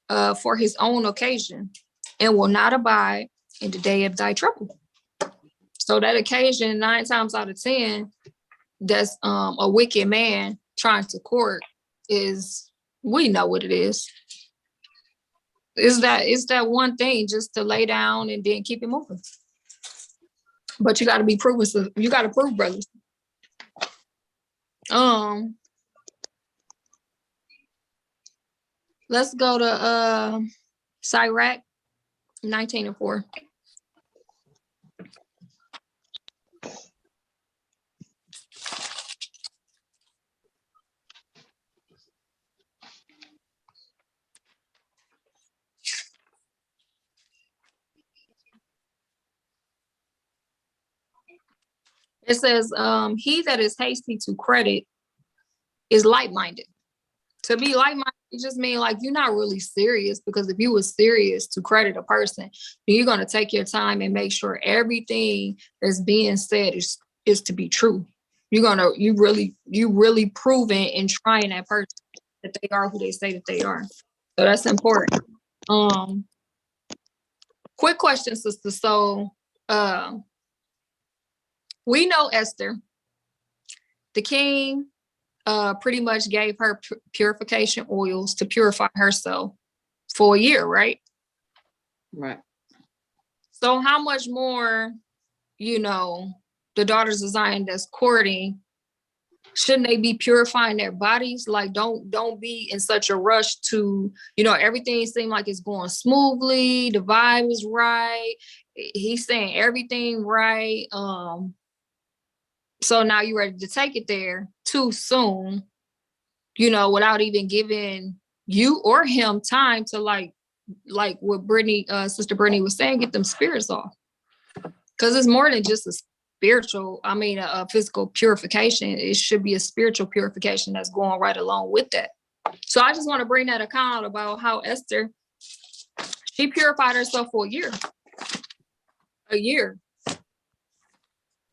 for his own occasion, and will not abide in the day of thy trouble. So that occasion, 9 times out of 10, that's a wicked man trying to court, is, we know what it is. It's that one thing, just to lay down and then keep it moving. But you got to be proven. So you got to prove, brothers. Let's go to Sirach 19:4. It says, he that is hasty to credit is light-minded. To be light-minded, it just means like you're not really serious, because if you were serious to credit a person, then you're going to take your time and make sure everything that's being said is to be true. You really proving and trying that person that they are who they say that they are. So that's important. Quick question, sister. So we know Esther, the king pretty much gave her purification oils to purify herself for a year, right? Right. So how much more, you know, the daughters of Zion that's courting, shouldn't they be purifying their bodies? Like, don't be in such a rush to, you know, everything seems like it's going smoothly, the vibe is right, he's saying everything right. So now you're ready to take it there too soon, you know, without even giving you or him time to like what Brittany, Sister Brittany was saying, get them spirits off. Because it's more than just a spiritual, a physical purification. It should be a spiritual purification that's going right along with that. So I just want to bring that account about how Esther, she purified herself for a year.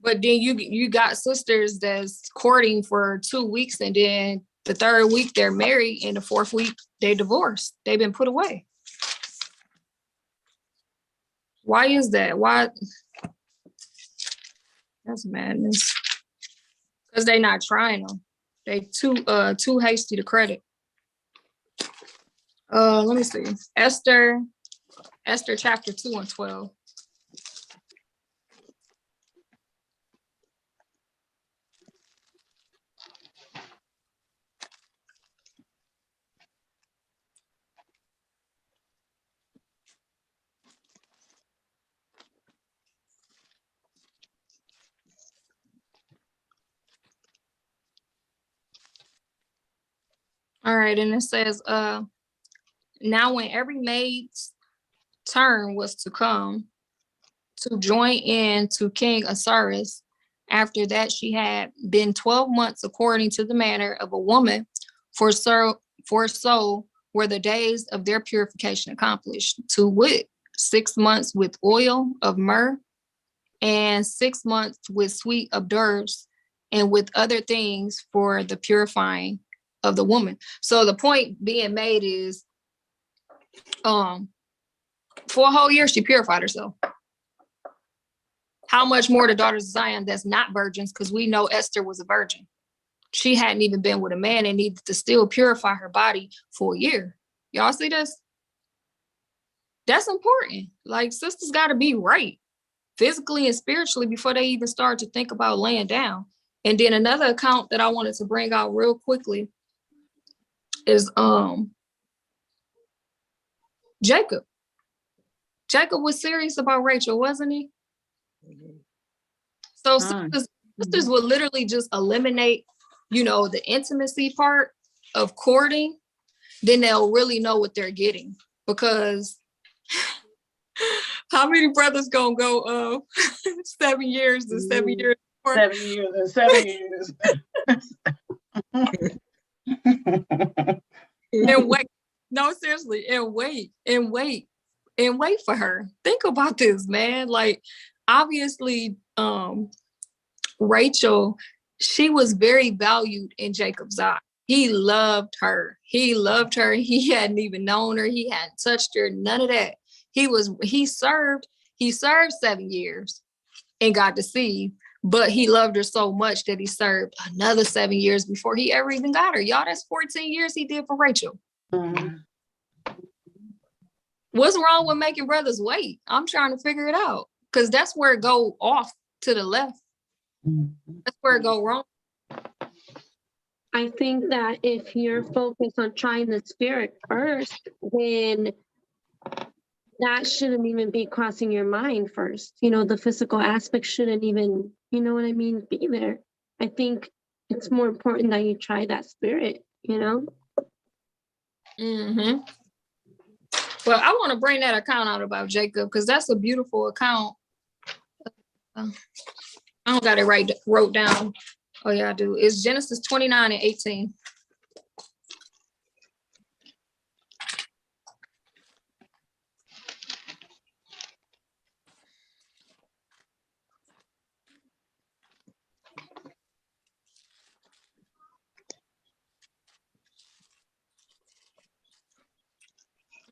But then you got sisters that's courting for 2 weeks, and then the 3rd week they're married, and the 4th week they divorced. They've been put away. Why is that? Why? That's madness. Because they're not trying them. They too hasty to credit. Let me see. Esther chapter 2 and 12. All right, and it says, now when every maid's turn was to come to join in to King Osiris, after that she had been 12 months according to the manner of a woman, for so were the days of their purification accomplished, to wit, 6 months with oil of myrrh, and 6 months with sweet odors, and with other things for the purifying of the woman. So the point being made is, for a whole year she purified herself. How much more the daughters of Zion that's not virgins? Because we know Esther was a virgin. She hadn't even been with a man and needed to still purify her body for a year. Y'all see this? That's important. Like, sisters got to be right physically and spiritually before they even start to think about laying down. And then another account that I wanted to bring out real quickly is Jacob. Jacob was serious about Rachel, wasn't he? So sisters would literally just eliminate, you know, the intimacy part of courting, then they'll really know what they're getting. Because how many brothers gonna go 7 years and 7 years? 7 years and 7 years. And wait, no, seriously, and wait for her. Think about this, man. Like, obviously, Rachel, she was very valued in Jacob's eye. He loved her. He hadn't even known her. He hadn't touched her, none of that. He served 7 years and got deceived, but he loved her so much that he served another 7 years before he ever even got her. Y'all, that's 14 years he did for Rachel. Mm-hmm. What's wrong with making brothers wait? I'm trying to figure it out, because that's where it go off to the left. That's where it go wrong. I think that if you're focused on trying the spirit first, then that shouldn't even be crossing your mind first. You know, the physical aspect shouldn't even, you know what I mean, be there. I think it's more important that you try that spirit, you know? Mm-hmm. Well, I want to bring that account out about Jacob, because that's a beautiful account. I don't got it wrote down. Oh yeah, I do. It's Genesis 29 and 18.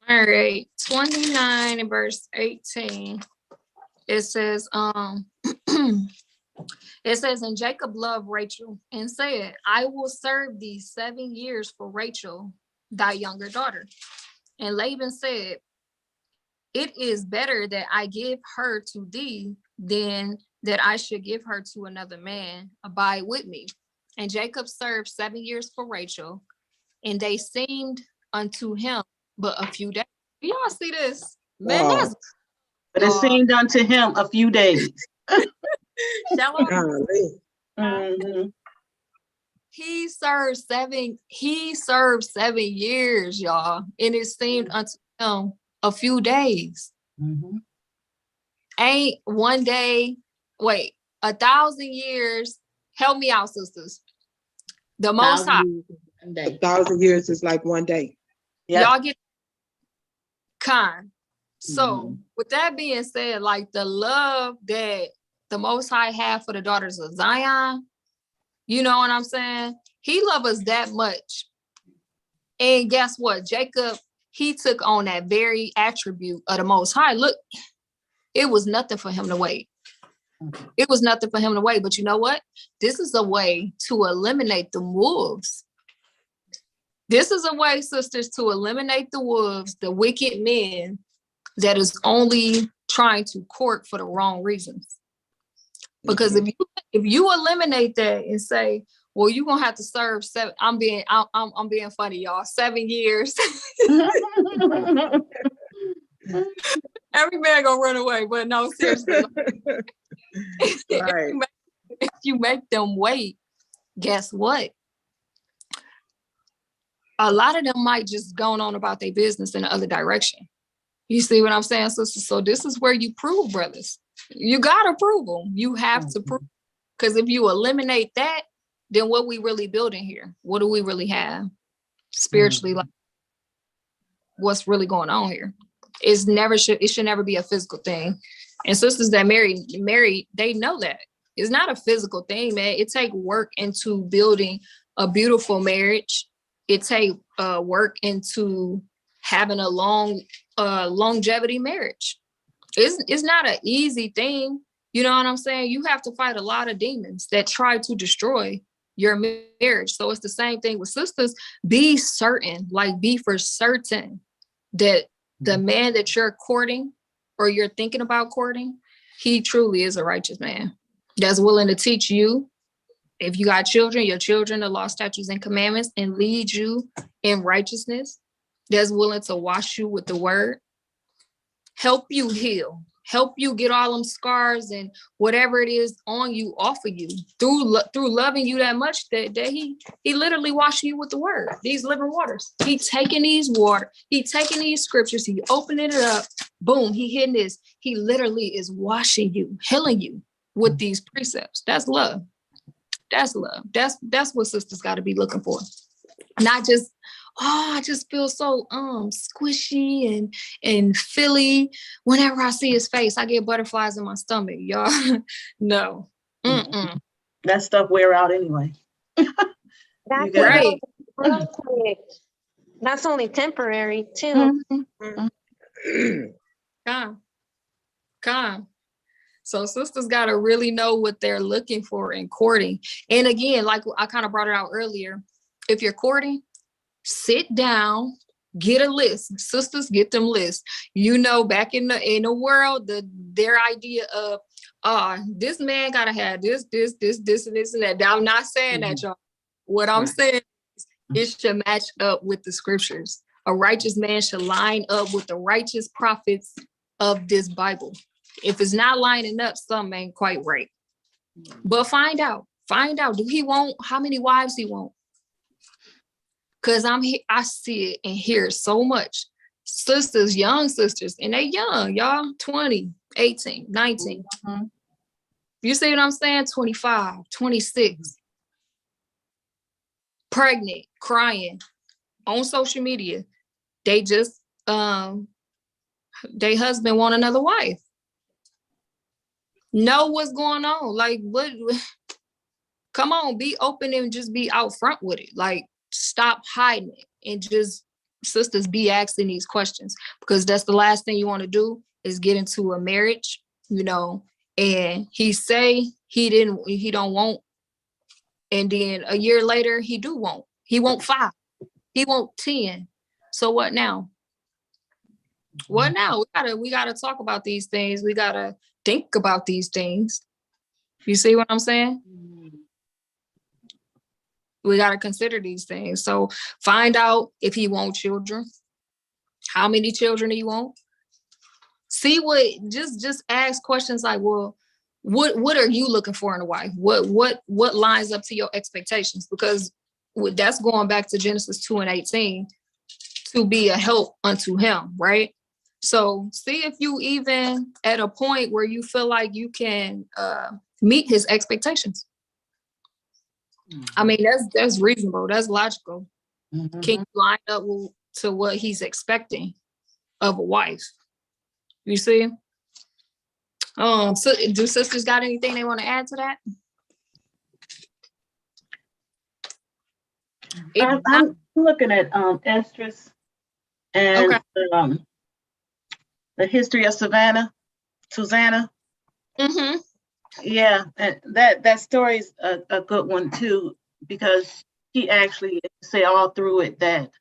All right, 29 and verse 18. It says, it says, and Jacob loved Rachel and said, I will serve thee 7 years for Rachel, thy younger daughter. And Laban said, it is better that I give her to thee than that I should give her to another man. Abide with me. And Jacob served 7 years for Rachel, and they seemed unto him but a few days. Y'all see this? Man, Wow. that's But it seemed unto him a few days. shallow. Golly. Mhm. He served 7 years, y'all. And it seemed unto him a few days. Mhm. Ain't one day, wait, 1,000 years. Help me out, sisters. The Most High. 1,000 years, 1 day. 1,000 years is like one day. Yeah. Y'all get kind. So Mhm. with that being said, like the love that the Most High had for the daughters of Zion, you know what I'm saying? He loved us that much. And guess what? Jacob, he took on that very attribute of the Most High. Look, it was nothing for him to wait. It was nothing for him to wait. But you know what? This is a way to eliminate the wolves. This is a way, sisters, to eliminate the wolves, the wicked men that is only trying to court for the wrong reasons. Because if you eliminate that and say, well, you're gonna have to serve 7, I'm being funny, y'all, 7 years. Every man gonna run away, but no, seriously. Right. If you make them wait, guess what? A lot of them might just go on about their business in the other direction. You see what I'm saying, sister? So this is where you prove, brothers. You gotta prove them. You have to prove. Because if you eliminate that, then what we really building here? What do we really have spiritually? Like, what's really going on here? It should never be a physical thing. And sisters that married, they know that. It's not a physical thing, man. It take work into building a beautiful marriage. It take work into having a longevity marriage. It's not an easy thing. You know what I'm saying? You have to fight a lot of demons that try to destroy your marriage. So it's the same thing with sisters. Be certain, like be for certain that the man that you're courting or you're thinking about courting, he truly is a righteous man that's willing to teach you. If you got children, your children, the law, statutes, and commandments, and lead you in righteousness, that's willing to wash you with the word, help you heal, help you get all them scars and whatever it is on you, off of you, through loving you that much that he literally washing you with the word, these living waters. He taking these scriptures, he opening it up, boom, he hitting this. He literally is washing you, healing you with these precepts. That's love. That's love. That's what sisters got to be looking for. Not just, I just feel so squishy and feely. Whenever I see his face, I get butterflies in my stomach, y'all. No. Mm-mm. That stuff wear out anyway. That's Right. real quick. That's only temporary too. Calm. So sisters got to really know what they're looking for in courting. And again, like I kind of brought it out earlier, if you're courting, sit down, get a list. Sisters, get them lists. You know, back in the world, their idea of, this man gotta have this, and this, and that. I'm not saying that, y'all. What I'm saying is it should match up with the scriptures. A righteous man should line up with the righteous prophets of this Bible. If it's not lining up, something ain't quite right. But find out, do he want, how many wives he want? Because I see it and hear it so much. Sisters, young sisters, and they young, y'all, 20, 18, 19. You see what I'm saying? 25, 26. Pregnant, crying on social media. They just, their husband want another wife. Know what's going on. Like, what? Come on, be open and just be out front with it. Like, stop hiding it and just, sisters, be asking these questions, because that's the last thing you want to do is get into a marriage, you know, and he say he don't want, and then a year later he want 5, he want 10. So what now? What now? We gotta talk about these things. We gotta think about these things. You see what I'm saying? We gotta consider these things. So find out if he wants children. How many children do you want? See what, just ask questions like, well, what are you looking for in a wife? What lines up to your expectations? Because that's going back to Genesis 2:18, to be a help unto him, right? So see if you even at a point where you feel like you can meet his expectations. I mean, that's reasonable. That's logical. Can you line up to what he's expecting of a wife? You see? So do sisters got anything they want to add to that? I'm looking at Estrus and Okay. The history of Susanna. Mm-hmm. Yeah, and that story is a good one too, because she actually say all through it that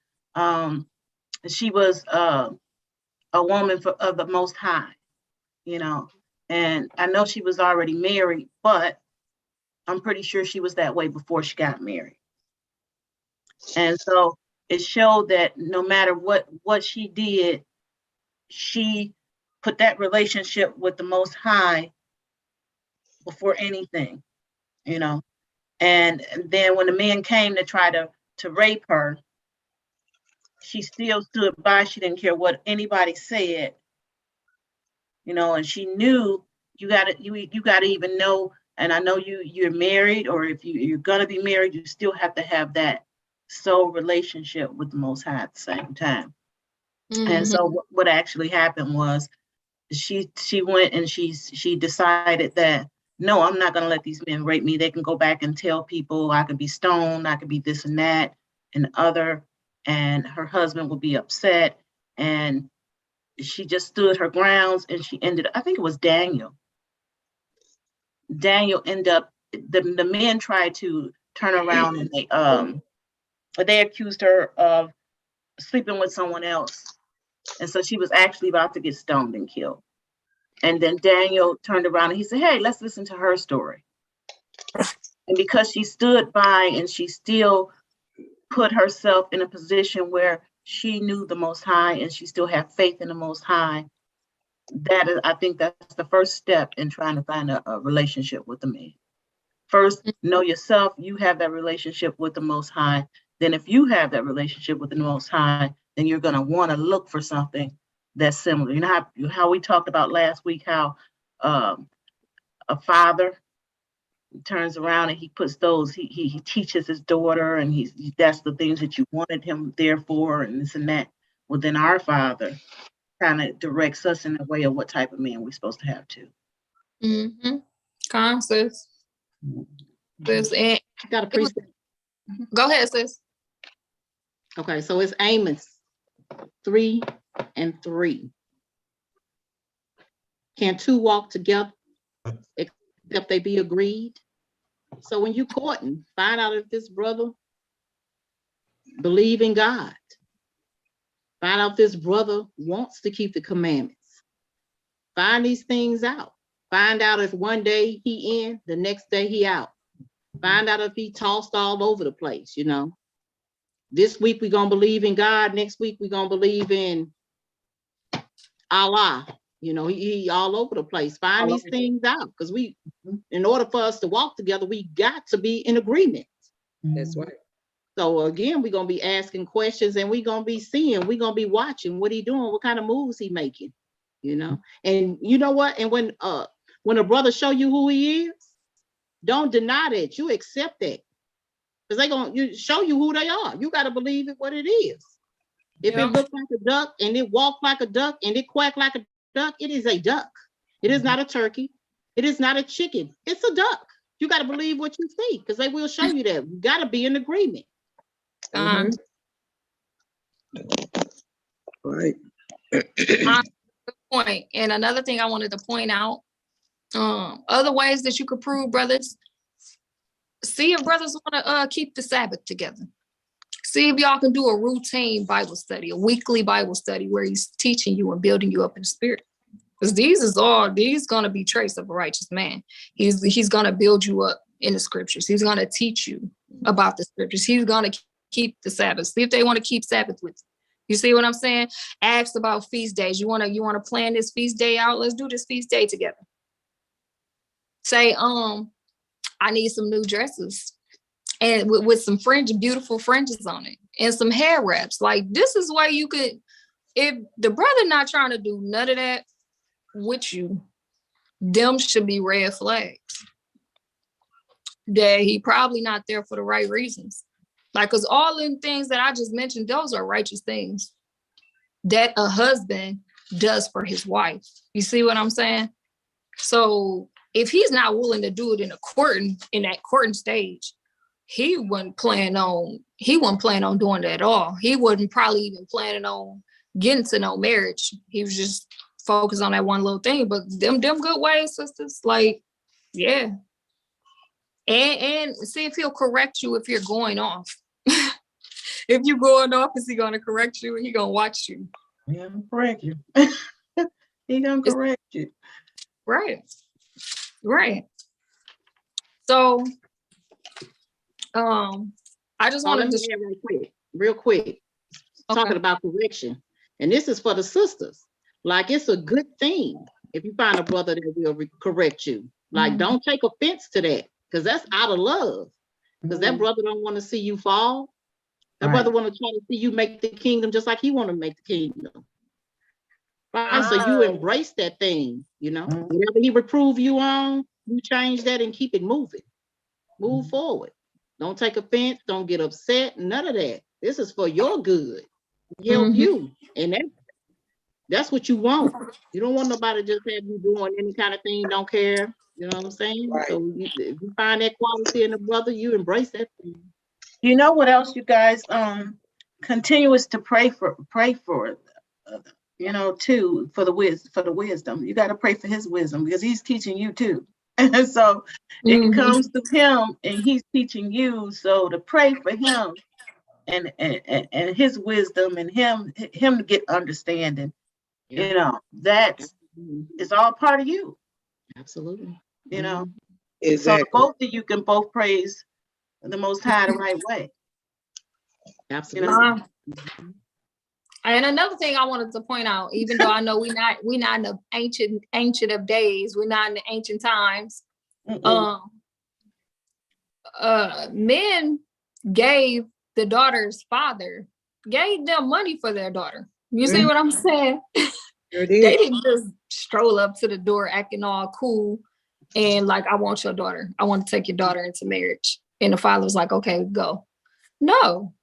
she was a woman of the Most High, you know. And I know she was already married, but I'm pretty sure she was that way before she got married. And so it showed that no matter what she did, she put that relationship with the Most High before anything, you know. And then when the men came to try to rape her, she still stood by. She didn't care what anybody said, you know. And she knew you gotta even know. And I know you're married, or if you're gonna be married, you still have to have that soul relationship with the Most High at the same time. Mm-hmm. And so what actually happened was she went and she decided that, no, I'm not going to let these men rape me. They can go back and tell people I could be stoned, I could be this and that and other, and her husband would be upset. And she just stood her grounds, and she ended, I think it was Daniel ended up, the men tried to turn around, and they accused her of sleeping with someone else. And so she was actually about to get stoned and killed. And then Daniel turned around and he said, hey, let's listen to her story. And because she stood by and she still put herself in a position where she knew the Most High and she still had faith in the Most High, I think that's the first step in trying to find a relationship with the man. First, know yourself, you have that relationship with the Most High. Then if you have that relationship with the Most High, then you're going to want to look for something that's similar. You know how we talked about last week, how a father turns around and he puts he teaches his daughter, and that's the things that you wanted him there for, and this and that. Well, then our Father kind of directs us in the way of what type of man we're supposed to have too. Mm-hmm. Sis. And Got a precept. Go ahead, sis. Okay, so it's Amos 3:3. Can two walk together except they be agreed? So when you courting, find out if this brother believe in God. Find out if this brother wants to keep the commandments. Find these things out. Find out if one day he in, the next day he out. Find out if he tossed all over the place, you know. This week we're going to believe in God. Next week we're going to believe in Allah. You know, he all over the place. Find these things out, because in order for us to walk together, we got to be in agreement. That's right. So again, we're going to be asking questions, and we're going to be seeing, we're going to be watching what he doing, what kind of moves he making, you know. And you know what? And when a brother show you who he is, don't deny that. You accept that. Because they're going to show you who they are. You got to believe it what it is. If it looks like a duck and it walks like a duck and it quack like a duck, it is a duck. It is not a turkey. It is not a chicken. It's a duck. You got to believe what you see, because they will show you that. You got to be in agreement. Right. Point. And another thing I wanted to point out, other ways that you could prove brothers. See if brothers want to keep the Sabbath together. See if y'all can do a routine Bible study, a weekly Bible study where he's teaching you and building you up in the spirit. Because these gonna be traits of a righteous man. He's gonna build you up in the scriptures. He's gonna teach you about the scriptures. He's gonna keep the Sabbath. See if they want to keep Sabbath with you. You see what I'm saying? Ask about feast days. You wanna plan this feast day out? Let's do this feast day together. Say, I need some new dresses. And with some beautiful fringes on it and some hair wraps. Like, this is why you could, if the brother not trying to do none of that with you, them should be red flags. That he probably not there for the right reasons. Like, because all the things that I just mentioned, those are righteous things that a husband does for his wife. You see what I'm saying? So if he's not willing to do it in that courting stage, he wasn't planning on doing that at all. He wasn't probably even planning on getting to no marriage. He was just focused on that one little thing. But them good ways, sisters, like, yeah. And see if he'll correct you if you're going off. If you're going off, is he gonna correct you? He gonna watch you. Yeah, correct you. He gonna correct you. Right. So I just wanted to real quick, okay. Talking about correction, and this is for the sisters. Like, it's a good thing if you find a brother that will correct you. Like, don't take offense to that, because that's out of love. Because that brother don't want to see you fall. That brother want to try to see you make the kingdom just like he want to make the kingdom. Right? So you embrace that thing, whatever he reprove you on, you change that and keep it moving. Move forward. Don't take offense. Don't get upset. None of that. This is for your good. Help you. And that's what you want. You don't want nobody just have you doing any kind of thing, don't care. You know what I'm saying? Right. So if you find that quality in a brother, you embrace that thing. You know what else, you guys? Continuous to pray for, too, for the wisdom. You got to pray for his wisdom, because he's teaching you too. And so it comes to him and he's teaching you. So to pray for him and his wisdom and him to get understanding, that is all part of you. Absolutely. Exactly. So both of you can both praise the Most High the right way. Absolutely. And another thing I wanted to point out, even though I know we're not in the ancient of days, we're not in the ancient times. Men gave the daughter's father, gave them money for their daughter. You see what I'm saying? They didn't just stroll up to the door acting all cool and like, I want your daughter. I want to take your daughter into marriage. And the father was like, okay, go. No.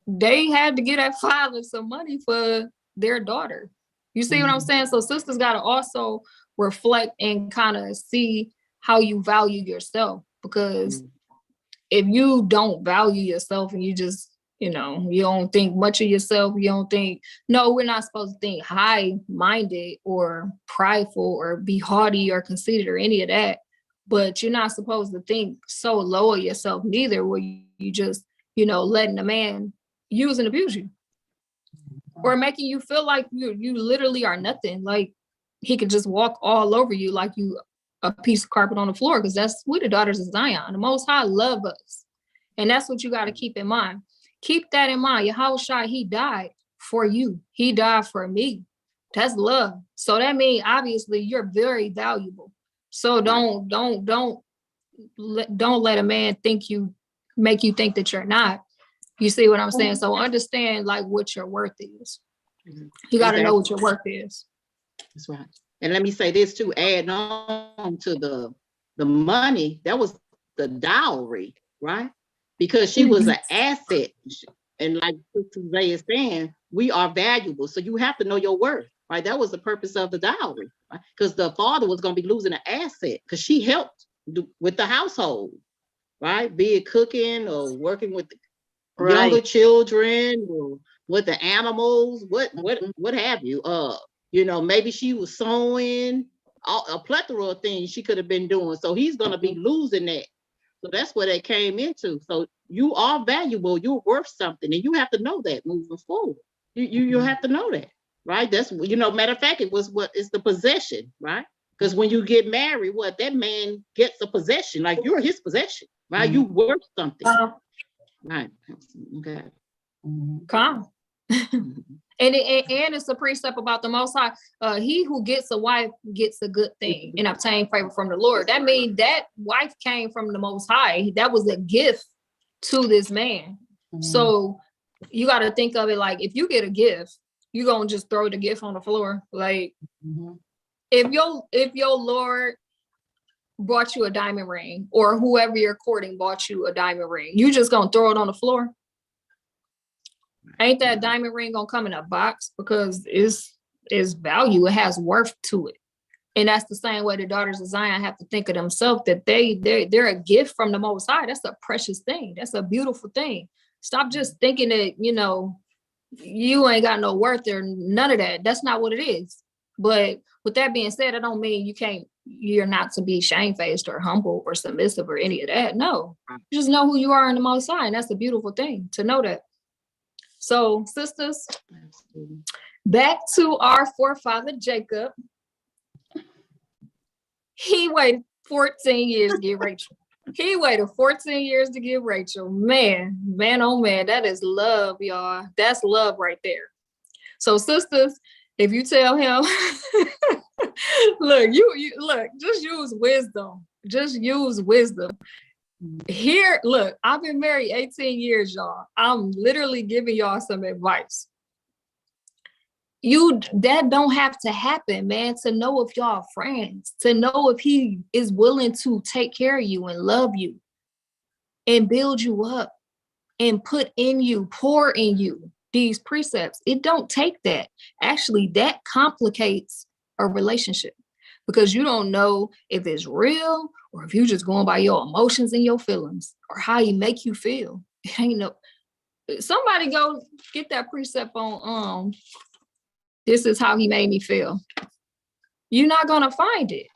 They had to give that father some money for their daughter. You see what I'm saying? So sisters got to also reflect and kind of see how you value yourself. Because if you don't value yourself and you just, you don't think much of yourself, you don't think, no, we're not supposed to think high-minded or prideful or be haughty or conceited or any of that. But you're not supposed to think so low of yourself neither, where you just, letting a man use and abuse you or making you feel like you literally are nothing. Like he could just walk all over you like you a piece of carpet on the floor, because that's we the daughters of Zion. The Most High love us. And that's what you got to keep in mind. Keep that in mind. Yahushua, he died for you. He died for me. That's love. So that means obviously you're very valuable. So don't let a man make you think that you're not. You see what I'm saying? So understand like what your worth is. You got to know what your worth is. That's right. And let me say this too, add on to the money, that was the dowry, right? Because she was an asset. And like Sister Zay is saying, we are valuable. So you have to know your worth, right? That was the purpose of the dowry, right? Because the father was going to be losing an asset because she helped with the household, right? Be it cooking or working with the younger children or with the animals, what have you. Maybe she was sewing, a plethora of things she could have been doing. So he's going to be losing that So that's where they came into. So you are valuable, you're worth something, and you have to know that moving forward. You have to know that, right? That's, matter of fact, it was what is the possession, right? Because when you get married, what that man gets a possession, like you're his possession, right? You worth something. Right. Okay. Come. And it's a precept about the Most High. He who gets a wife gets a good thing and obtain favor from the Lord. That means that wife came from the Most High. That was a gift to this man. So you got to think of it like, if you get a gift, you gonna just throw the gift on the floor. Like if your Lord bought you a diamond ring, or whoever you're courting bought you a diamond ring, you just gonna throw it on the floor? Ain't that diamond ring gonna come in a box? Because it's value, it has worth to it. And that's the same way the daughters of Zion have to think of themselves, that they're a gift from the Most High. That's a precious thing. That's a beautiful thing. Stop just thinking that, you ain't got no worth or none of that. That's not what it is. But with that being said, I don't mean you're not to be shamefaced or humble or submissive or any of that. No, you just know who you are in the Most High. And that's a beautiful thing to know that. So, sisters, back to our forefather Jacob. He waited 14 years to get Rachel. He waited 14 years to get Rachel. Man, oh man, that is love, y'all. That's love right there. So, sisters, if you tell him, look, look, just use wisdom. Just use wisdom. Here, look, I've been married 18 years, y'all. I'm literally giving y'all some advice. That don't have to happen, man, to know if y'all friends, to know if he is willing to take care of you and love you and build you up and pour in you these precepts. It don't take that. Actually, that complicates a relationship, because you don't know if it's real or if you're just going by your emotions and your feelings or how he make you feel. It ain't no, somebody go get that precept on, this is how he made me feel. You're not gonna find it.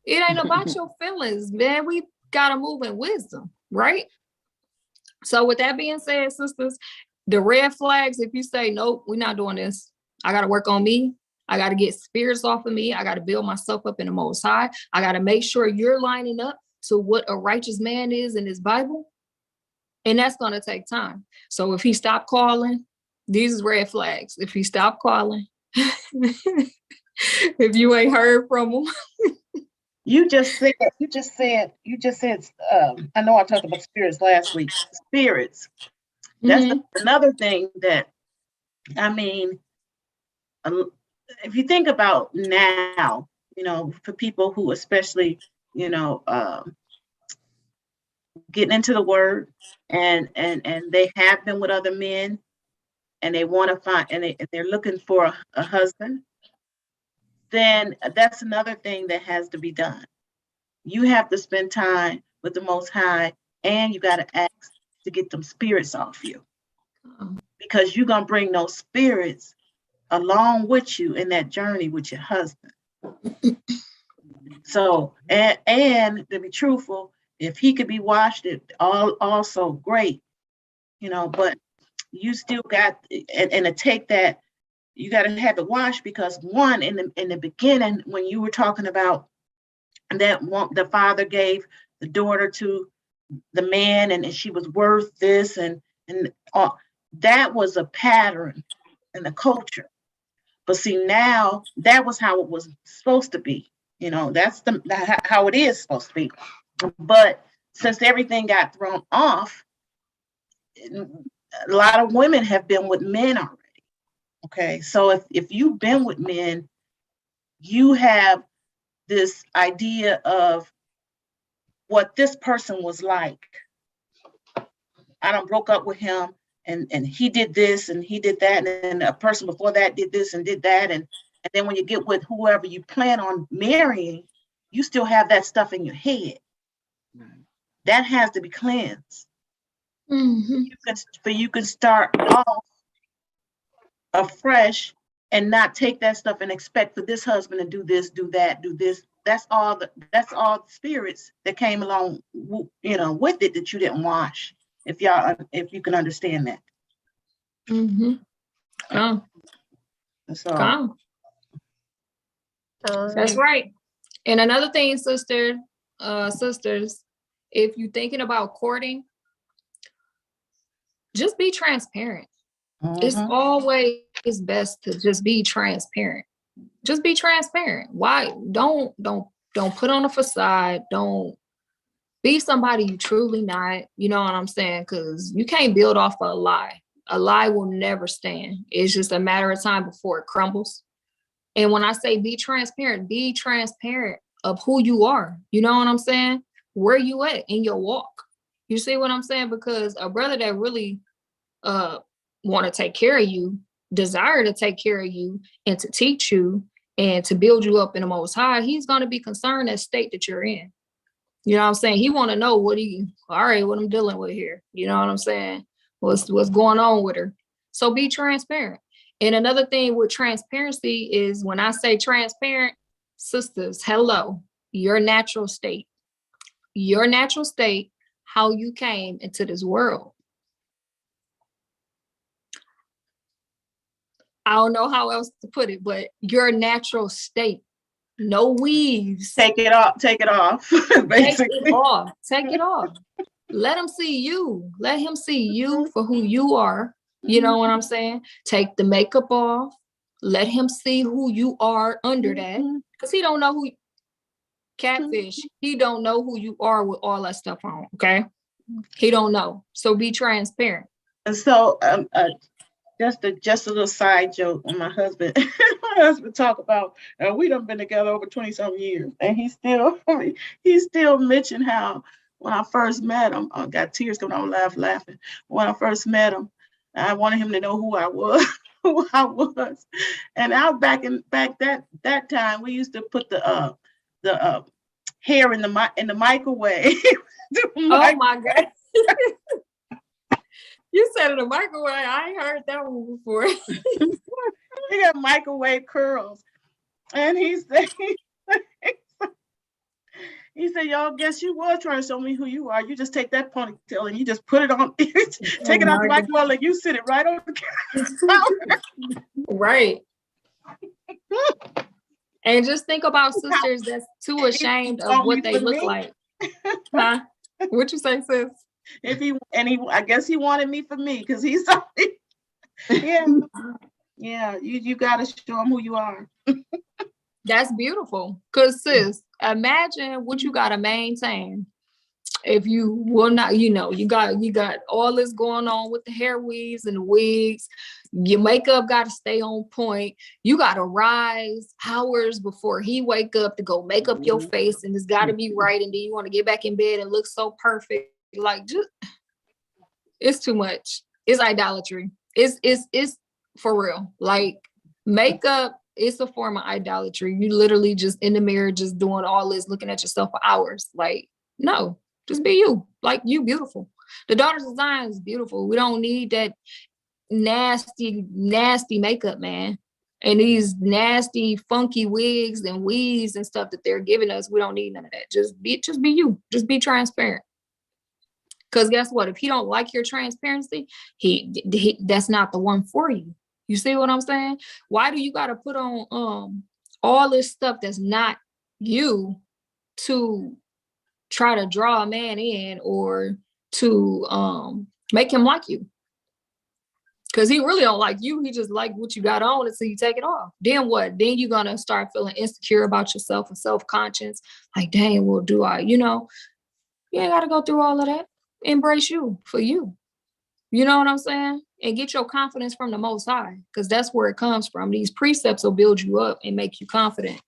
It ain't about your feelings, man. We gotta move in wisdom, right? So with that being said, sisters, the red flags, if you say, nope, we're not doing this. I gotta work on me. I gotta get spirits off of me. I gotta build myself up in the Most High. I gotta make sure you're lining up to what a righteous man is in his Bible. And that's gonna take time. So if he stopped calling, these is red flags. If he stopped calling, if you ain't heard from him. You just said, I know I talked about spirits last week. Spirits. That's another thing that, I mean, if you think about now, for people who especially, getting into the word and they have been with other men and they want to find, and they're looking for a husband, then that's another thing that has to be done. You have to spend time with the Most High, and you got to ask to get them spirits off you, because you're going to bring those spirits along with you in that journey with your husband. So, and to be truthful, if he could be washed, it also great, but you still got, and to take that, you got to have it washed, because one, in the beginning, when you were talking about that the father gave the daughter to the man and she was worth this, and that was a pattern in the culture. But see, now that was how it was supposed to be. That's how it is supposed to be. But since everything got thrown off, a lot of women have been with men already. Okay, so if you've been with men, you have this idea of what this person was like. I done broke up with him, and he did this and he did that, and then a person before that did this and did that, and then when you get with whoever you plan on marrying, you still have that stuff in your head. That has to be cleansed. You can start off afresh and not take that stuff and expect for this husband to do this, do that, do this, that's all the spirits that came along, with it that you didn't wash. If you can understand that. Mm-hmm. Come. So Come. That's right. And another thing, sisters, if you're thinking about courting, just be transparent. It's always best to just be transparent. Just be transparent. Why? Don't put on a facade. Don't be somebody you truly not. You know what I'm saying? Because you can't build off a lie. A lie will never stand. It's just a matter of time before it crumbles. And when I say be transparent of who you are. You know what I'm saying? Where you at in your walk. You see what I'm saying? Because a brother that really want to take care of you, desire to take care of you and to teach you and to build you up in the Most High, he's going to be concerned that state that you're in. You know what I'm saying? He want to know what I'm dealing with here. You know what I'm saying? What's going on with her? So be transparent. And another thing with transparency is when I say transparent, sisters, hello, your natural state, how you came into this world. I don't know how else to put it, but your natural state, no weaves. Take it off, basically. Take it off. Let him see you. Let him see you for who you are. You know what I'm saying? Take the makeup off. Let him see who you are under that. Because he don't know who, catfish, he don't know who you are with all that stuff on, okay? He don't know. So be transparent. And so just a little side joke on my husband. My husband talk about we done been together over 20-some years, and he still mentioned how when I first met him, I got tears coming out, laughing. When I first met him, I wanted him to know who I was, And out back that time, we used to put the hair in the microwave. Oh my God. You said in the microwave. I ain't heard that one before. He got microwave curls. And he said, y'all, guess you was trying to show me who you are. You just take that ponytail and you just put it on, take it out the microwave and you sit it right on the counter. Right. And just think about sisters that's too ashamed of what they look like. Huh? What you say, sis? I guess he wanted me for me because he's you got to show him who you are. That's beautiful. Because sis, imagine what you got to maintain if you will not, you got all this going on with the hair weaves and the wigs. Your makeup got to stay on point. You got to rise hours before he wake up to go make up your face, and it's got to be right. And then you want to get back in bed and look so perfect. Like, just, it's too much. It's idolatry. It's for real. Like, makeup, it's a form of idolatry. You literally just in the mirror, just doing all this, looking at yourself for hours. Like, no, just be you. Like, you beautiful. The Daughters of Zion is beautiful. We don't need that nasty makeup, man. And these nasty, funky wigs and weaves and stuff that they're giving us. We don't need none of that. Just be you. Just be transparent. Because guess what? If he don't like your transparency, he that's not the one for you. You see what I'm saying? Why do you got to put on all this stuff that's not you to try to draw a man in or to make him like you? Because he really don't like you. He just like what you got on until you take it off. Then what? Then you're going to start feeling insecure about yourself and self-conscious. Like, dang, well, do I, you ain't got to go through all of that. Embrace you for you. You know what I'm saying? And get your confidence from the Most High, because that's where it comes from. These precepts will build you up and make you confident.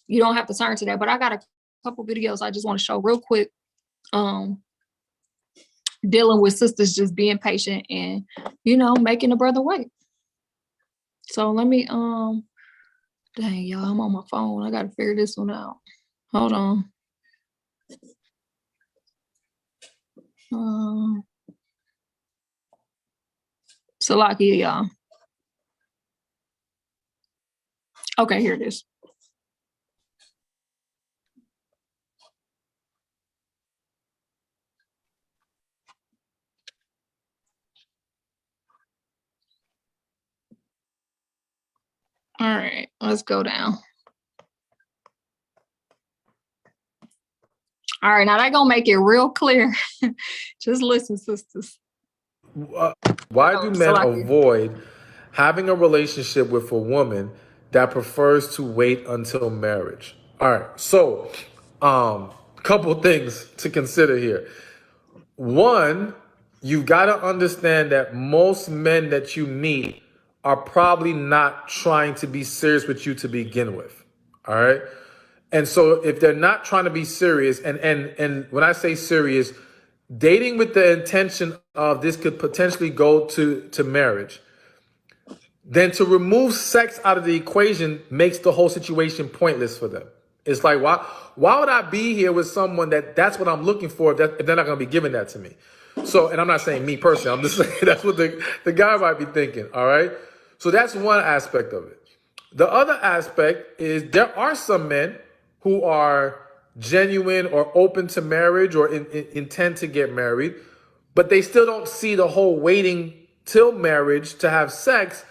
You don't have to turn to that. But I got a couple videos I just want to show real quick. Dealing with sisters just being patient and, making a brother wait. So let me, dang, y'all, I'm on my phone. I got to figure this one out. Hold on. Salakia, y'all. Okay, here it is. All right, let's go down. All right, now that gonna make it real clear. Just listen, sisters. Why do men avoid having a relationship with a woman that prefers to wait until marriage? All right, so couple things to consider here. One, you've got to understand that most men that you meet are probably not trying to be serious with you to begin with. All right. And so if they're not trying to be serious, and when I say serious, dating with the intention of this could potentially go to marriage, then to remove sex out of the equation makes the whole situation pointless for them. It's like, why would I be here with someone that's what I'm looking for if they're not going to be giving that to me? So, and I'm not saying me personally, I'm just saying that's what the guy might be thinking, all right? So that's one aspect of it. The other aspect is there are some men who are genuine or open to marriage or intend to get married, but they still don't see the whole waiting till marriage to have sex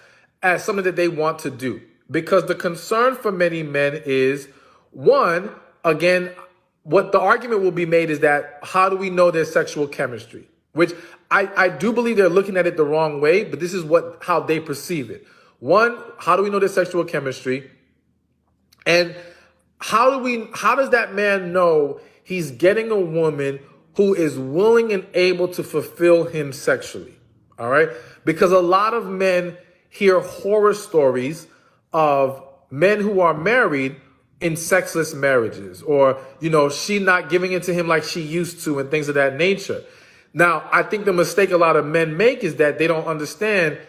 as something that they want to do. Because the concern for many men is, one, again, what the argument will be made is that how do we know there's sexual chemistry? Which I do believe they're looking at it the wrong way, but this is how they perceive it. One, how do we know there's sexual chemistry? And how does that man know he's getting a woman who is willing and able to fulfill him sexually? All right? Because a lot of men hear horror stories of men who are married in sexless marriages, or, she not giving it to him like she used to and things of that nature. Now, I think the mistake a lot of men make is that they don't understand.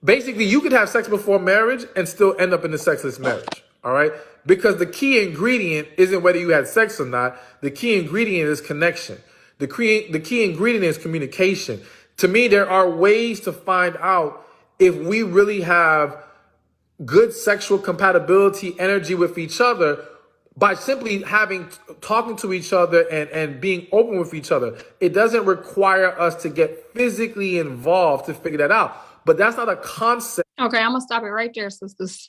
Basically, you could have sex before marriage and still end up in a sexless marriage. All right. Because the key ingredient isn't whether you had sex or not. The key ingredient is connection. The key ingredient is communication. To me, there are ways to find out if we really have good sexual compatibility, energy with each other by simply talking to each other and being open with each other. It doesn't require us to get physically involved to figure that out. But that's not a concept. Okay, I'm gonna stop it right there, sisters.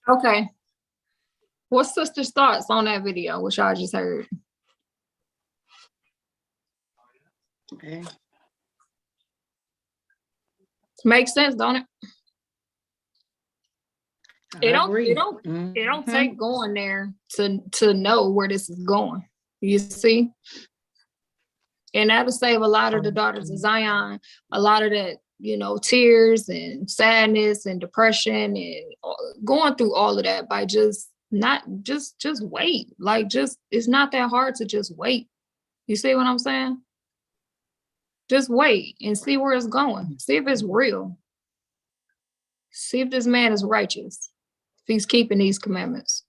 Okay. What's sisters' thoughts on that video, which I just heard? Okay. Makes sense, don't it? It don't Mm-hmm. take going there to know where this is going. You see? And that'll save a lot of the daughters of Zion, a lot of that, tears and sadness and depression and going through all of that by just wait. Like, it's not that hard to just wait. You see what I'm saying? Just wait and see where it's going. See if it's real. See if this man is righteous. If he's keeping these commandments,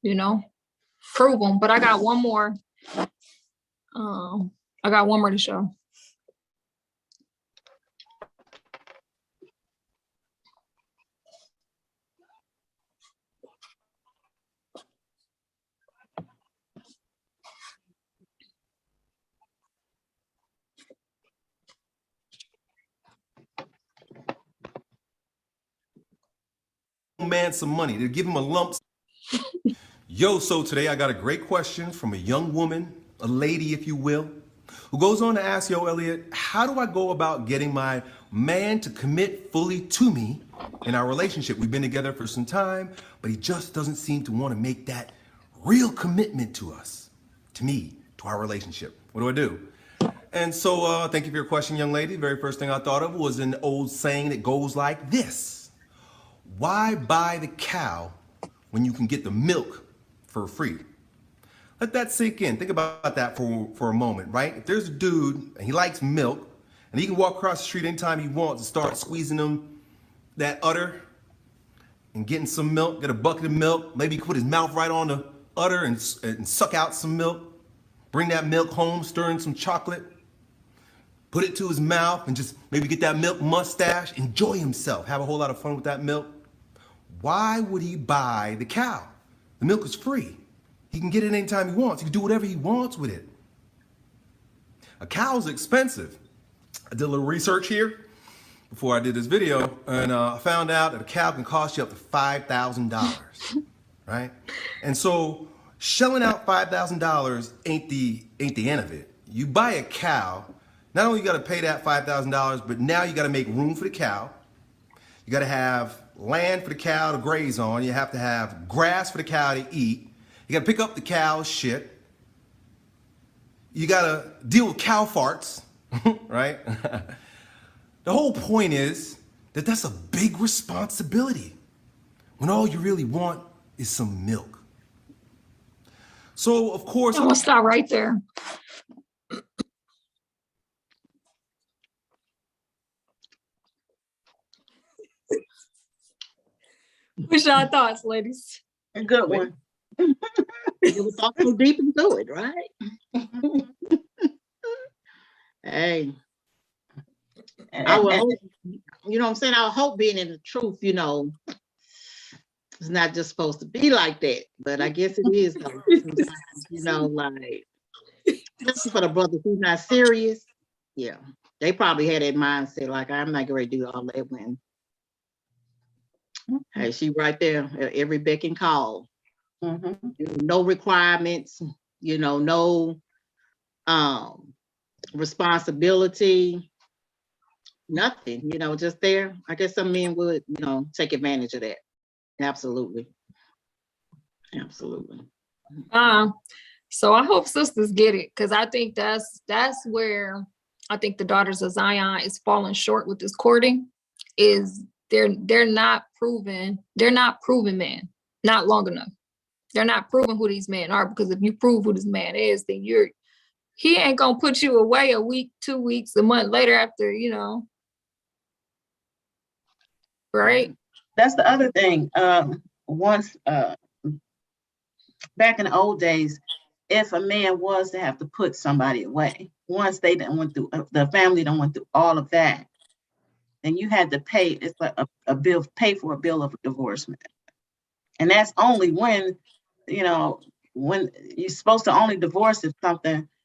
prove them. But I got one more. To show. Man some money. They give him a lump. Yo, so today I got a great question from a young woman, a lady, if you will, who goes on to ask, yo, Elliot, how do I go about getting my man to commit fully to me in our relationship? We've been together for some time, but he just doesn't seem to want to make that real commitment to us, to me, to our relationship. What do I do? And so thank you for your question, young lady. The very first thing I thought of was an old saying that goes like this. Why buy the cow when you can get the milk for free? Let that sink in. Think about that for a moment, right? If there's a dude and he likes milk and he can walk across the street anytime he wants and start squeezing them that udder and getting some milk, get a bucket of milk, maybe put his mouth right on the udder and suck out some milk, bring that milk home, stir in some chocolate, put it to his mouth and just maybe get that milk mustache, enjoy himself, have a whole lot of fun with that milk. Why would he buy the cow? The milk is free. He can get it anytime he wants. He can do whatever he wants with it. A cow's expensive. I did a little research here before I did this video, and I found out that a cow can cost you up to $5,000, right? And so shelling out $5,000 ain't the end of it. You buy a cow, not only you got to pay that $5,000, but now you got to make room for the cow. You got to have land for the cow to graze on. You have to have grass for the cow to eat. You got to pick up the cow's shit. You got to deal with cow farts, right? The whole point is that that's a big responsibility when all you really want is some milk. So, of course, I'm gonna stop right there. What's your thoughts, ladies? A good one. It was all so deep into it, right? Hey, I would hope, you know what I'm saying? I would hope being in the truth, you know, it's not just supposed to be like that, but I guess it is though. Sometimes, you know, like, especially for the brothers who's not serious, yeah, they probably had that mindset, like, I'm not going to do all that when, hey, she right there at every beck and call. No requirements, you know, no responsibility, nothing, you know, just there. I guess some men would, you know, take advantage of that. Absolutely. Absolutely. So I hope sisters get it, because I think that's where I think the daughters of Zion is falling short with this courting, is they're not proven men, not long enough. They're not proving who these men are, because if you prove who this man is, then he ain't gonna put you away a week, 2 weeks, a month later after, you know. Right? That's the other thing. Once back in the old days, if a man was to have to put somebody away, once they done went through, the family done went through all of that, then you had to pay, it's like pay for a bill of divorcement. And that's only when, you know, when you're supposed to only divorce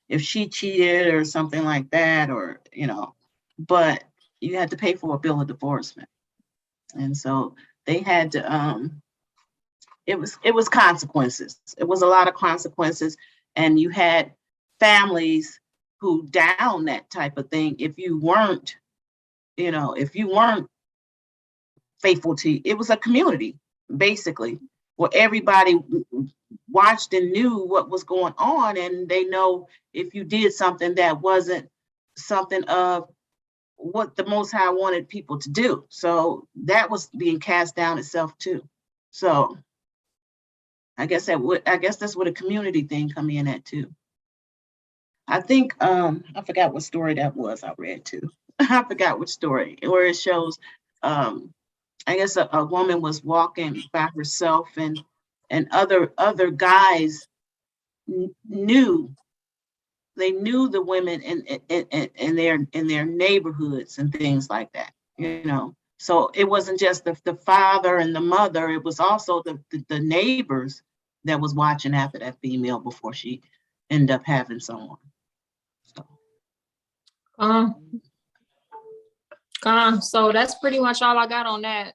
if she cheated or something like that, or, you know, but you had to pay for a bill of divorcement. And so they had to, it was consequences. It was a lot of consequences. And you had families who down that type of thing. If you weren't, you know, if you weren't faithful to, it was a community, basically, where everybody watched and knew what was going on, and they know if you did something that wasn't something of what the Most High wanted people to do. So that was being cast down itself too. So I guess that's where the community thing come in at too. I think I forgot what story that was I read too. I forgot which story, where it shows I guess a woman was walking by herself, and other guys knew the women in their neighborhoods and things like that, you know. So it wasn't just the father and the mother, it was also the neighbors that was watching after that female before she ended up having someone. So that's pretty much all I got on that.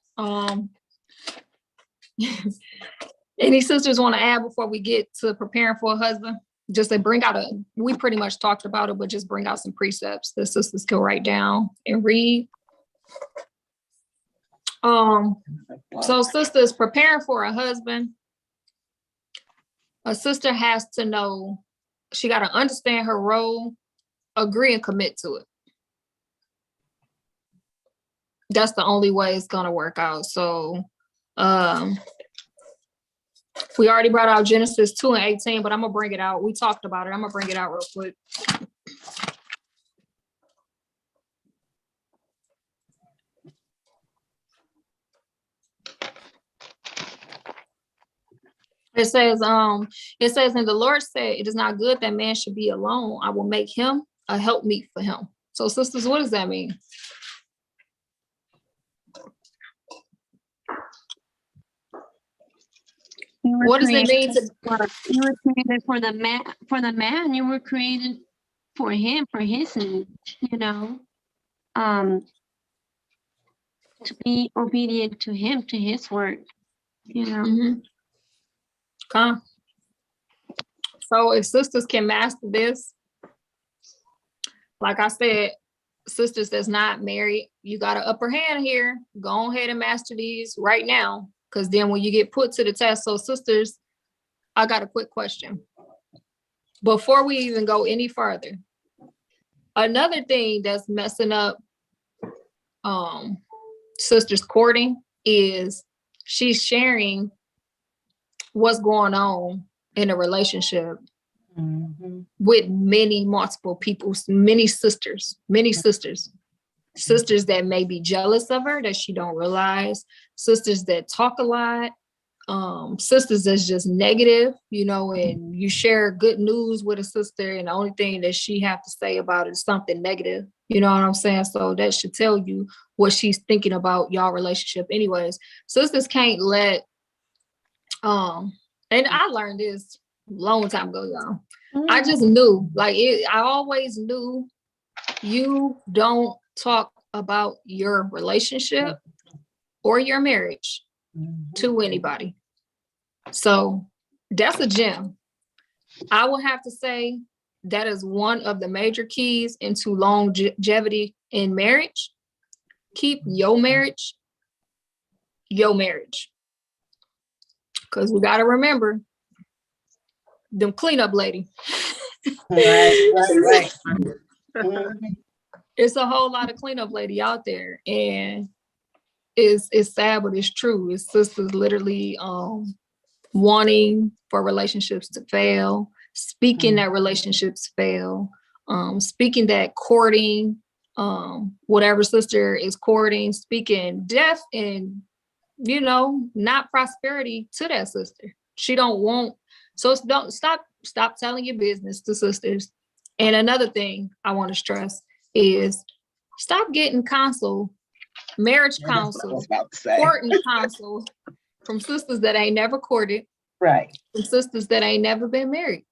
Any sisters want to add before we get to preparing for a husband? Just to bring out we pretty much talked about it, but just bring out some precepts that sisters can write down and read. So sisters, preparing for a husband, a sister has to know, she got to understand her role, agree and commit to it. That's the only way it's gonna work out. So we already brought out Genesis 2:18, but I'm gonna bring it out. We talked about it. I'm gonna bring it out real quick. It says, and the Lord said, it is not good that man should be alone. I will make him a helpmeet for him. So sisters, what does that mean? You were What does it created mean to? you were created for the man. For the man, you were created for him, for his need. You know, to be obedient to him, to his word. You know. Mhm. Okay. So if sisters can master this, like I said, sisters that's not married, you got an upper hand here. Go ahead and master these right now, because then when you get put to the test. So sisters, I got a quick question before we even go any further. Another thing that's messing up sisters courting is she's sharing what's going on in a relationship with multiple people, many sisters that may be jealous of her that she don't realize, sisters that talk a lot, sisters that's just negative, you know, and you share good news with a sister and the only thing that she have to say about it is something negative, you know what I'm saying? So that should tell you what she's thinking about y'all relationship anyways. Sisters can't let and I learned this a long time ago, y'all. I just knew, like it, I always knew you don't talk about your relationship or your marriage to anybody. So that's a gem. I will have to say that is one of the major keys into longevity in marriage. Keep your marriage. Because we got to remember them cleanup lady. Right. It's a whole lot of cleanup lady out there, and it's sad, but it's true. It's sisters literally wanting for relationships to fail, speaking that relationships fail, speaking that courting, whatever sister is courting, speaking death and, you know, not prosperity to that sister. She don't want, so don't stop telling your business to sisters. And another thing I want to stress is stop getting counsel, marriage counsel, courting counsel from sisters that ain't never courted, Right. from sisters that ain't never been married.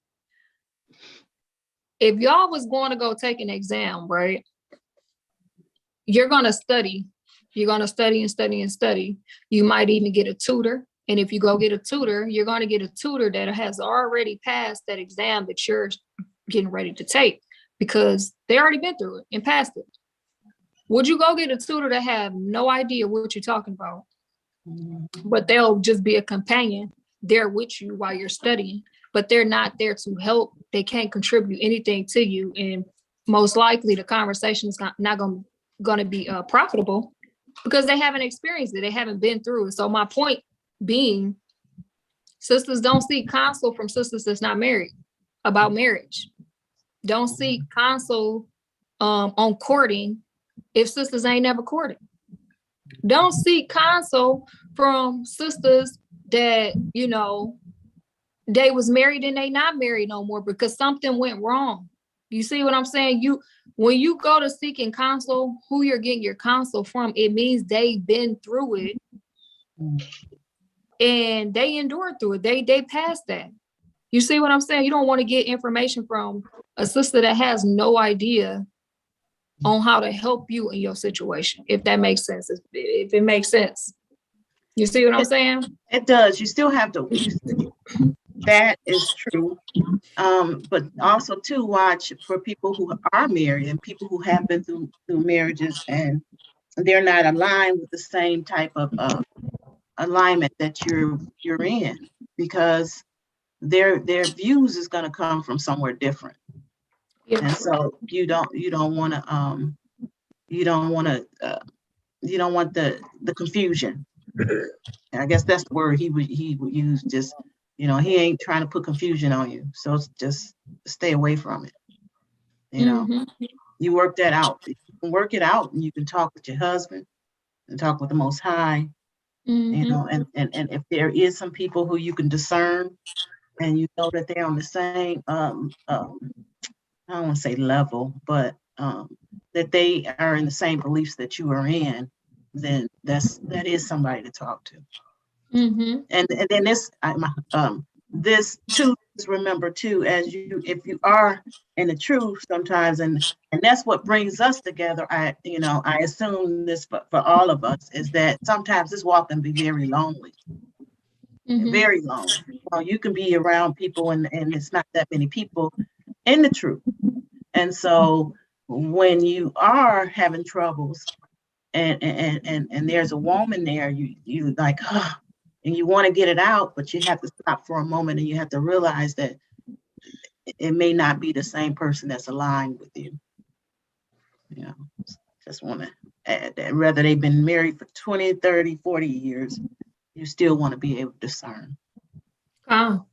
If y'all was going to go take an exam, right, you're going to study. You're going to study and study and study. You might even get a tutor. And if you go get a tutor, you're going to get a tutor that has already passed that exam that you're getting ready to take because they already been through it and passed it. Would you go get a tutor that have no idea what you're talking about, but they'll just be a companion there with you while you're studying, but they're not there to help. They can't contribute anything to you. And most likely the conversation is not going to be profitable because they haven't experienced it. They haven't been through it. So my point being, sisters don't seek counsel from sisters that's not married about marriage. Don't seek counsel on courting if sisters ain't never courted. Don't seek counsel from sisters that, you know, they was married and they not married no more because something went wrong. You see what I'm saying? When you go to seeking counsel, who you're getting your counsel from, it means they've been through it and they endured through it. They passed that. You see what I'm saying? You don't want to get information from a sister that has no idea on how to help you in your situation, if that makes sense. If it makes sense. You see what I'm saying? It does. You still have to, that is true. But also to watch for people who are married and people who have been through marriages and they're not aligned with the same type of alignment that you're in, because their views is going to come from somewhere different. Yeah. And so you don't want the confusion. I guess that's the word he would use. Just, you know, he ain't trying to put confusion on you. So just stay away from it. You know, you work that out. You can work it out and you can talk with your husband and talk with the Most High, you know, and if there is some people who you can discern and you know that they're on the same, I don't want to say level, but that they are in the same beliefs that you are in, then that is somebody to talk to. Mm-hmm. And then this too is remember too, as you, if you are in the truth sometimes, and that's what brings us together. I assume this for all of us is that sometimes this walk can be very lonely, Mm-hmm. very lonely. You can be around people and it's not that many people in the truth. And so when you are having troubles and there's a woman there, you like, oh, and you want to get it out, but you have to stop for a moment and you have to realize that it may not be the same person that's aligned with you. Just want to add that. Whether they've been married for 20, 30, 40 years, you still want to be able to discern. Calm.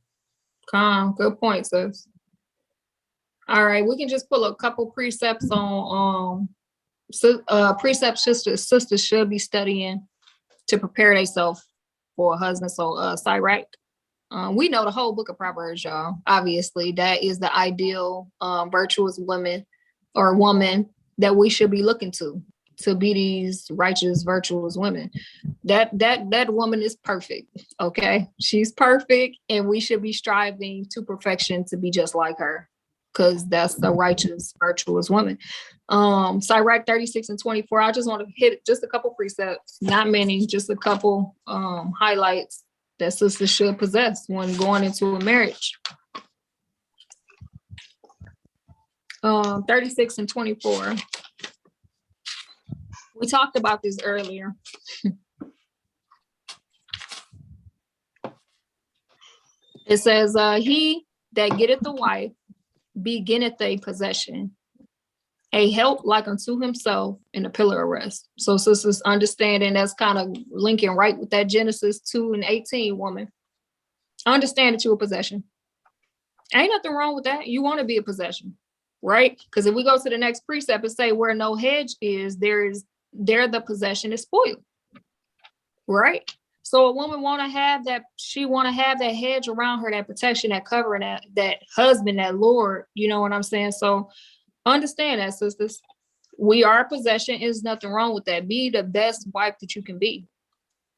Good point, sis. All right, we can just pull a couple precepts on precepts sisters should be studying to prepare themselves for a husband. So Sirach, we know the whole book of Proverbs, y'all. Obviously, that is the ideal virtuous woman or woman that we should be looking to be these righteous, virtuous women. That woman is perfect. Okay, she's perfect, and we should be striving to perfection to be just like her, because that's the righteous, virtuous woman. Sirach 36 and 24. I just want to hit just a couple precepts, not many, just a couple highlights that sisters should possess when going into a marriage. 36 and 24. We talked about this earlier. It says, he that getteth a wife beginneth a possession, a help like unto himself, and a pillar of rest. So sisters, understanding that's kind of linking right with that Genesis 2 and 18 woman. Understand that you're a possession. Ain't nothing wrong with that. You want to be a possession, right? Because if we go to the next precept and say where no hedge is, there the possession is spoiled, right? So a woman want to have that, she want to have that hedge around her, that protection, that covering, that husband, that Lord, you know what I'm saying? So understand that, sisters. We are a possession. There's nothing wrong with that. Be the best wife that you can be.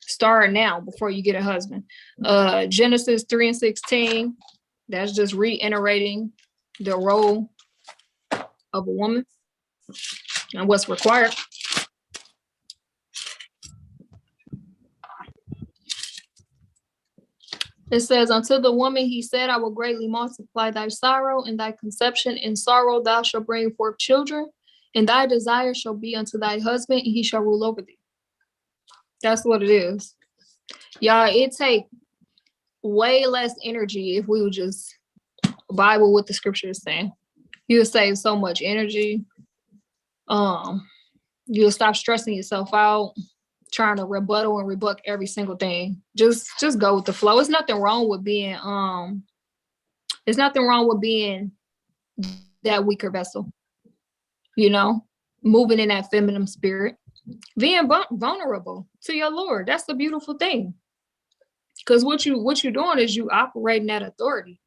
Start now before you get a husband. Genesis 3 and 16. That's just reiterating the role of a woman and what's required. It says, unto the woman he said, I will greatly multiply thy sorrow and thy conception. In sorrow thou shalt bring forth children, and thy desire shall be unto thy husband, and he shall rule over thee. That's what it is. Y'all, it take way less energy if we would just Bible what the scripture is saying. You'll save so much energy. You'll stop stressing yourself out, trying to rebuttal and rebut every single thing. Just go with the flow. There's nothing wrong with being that weaker vessel, moving in that feminine spirit, being vulnerable to your Lord. That's a beautiful thing. Because what you're doing is you operating that authority.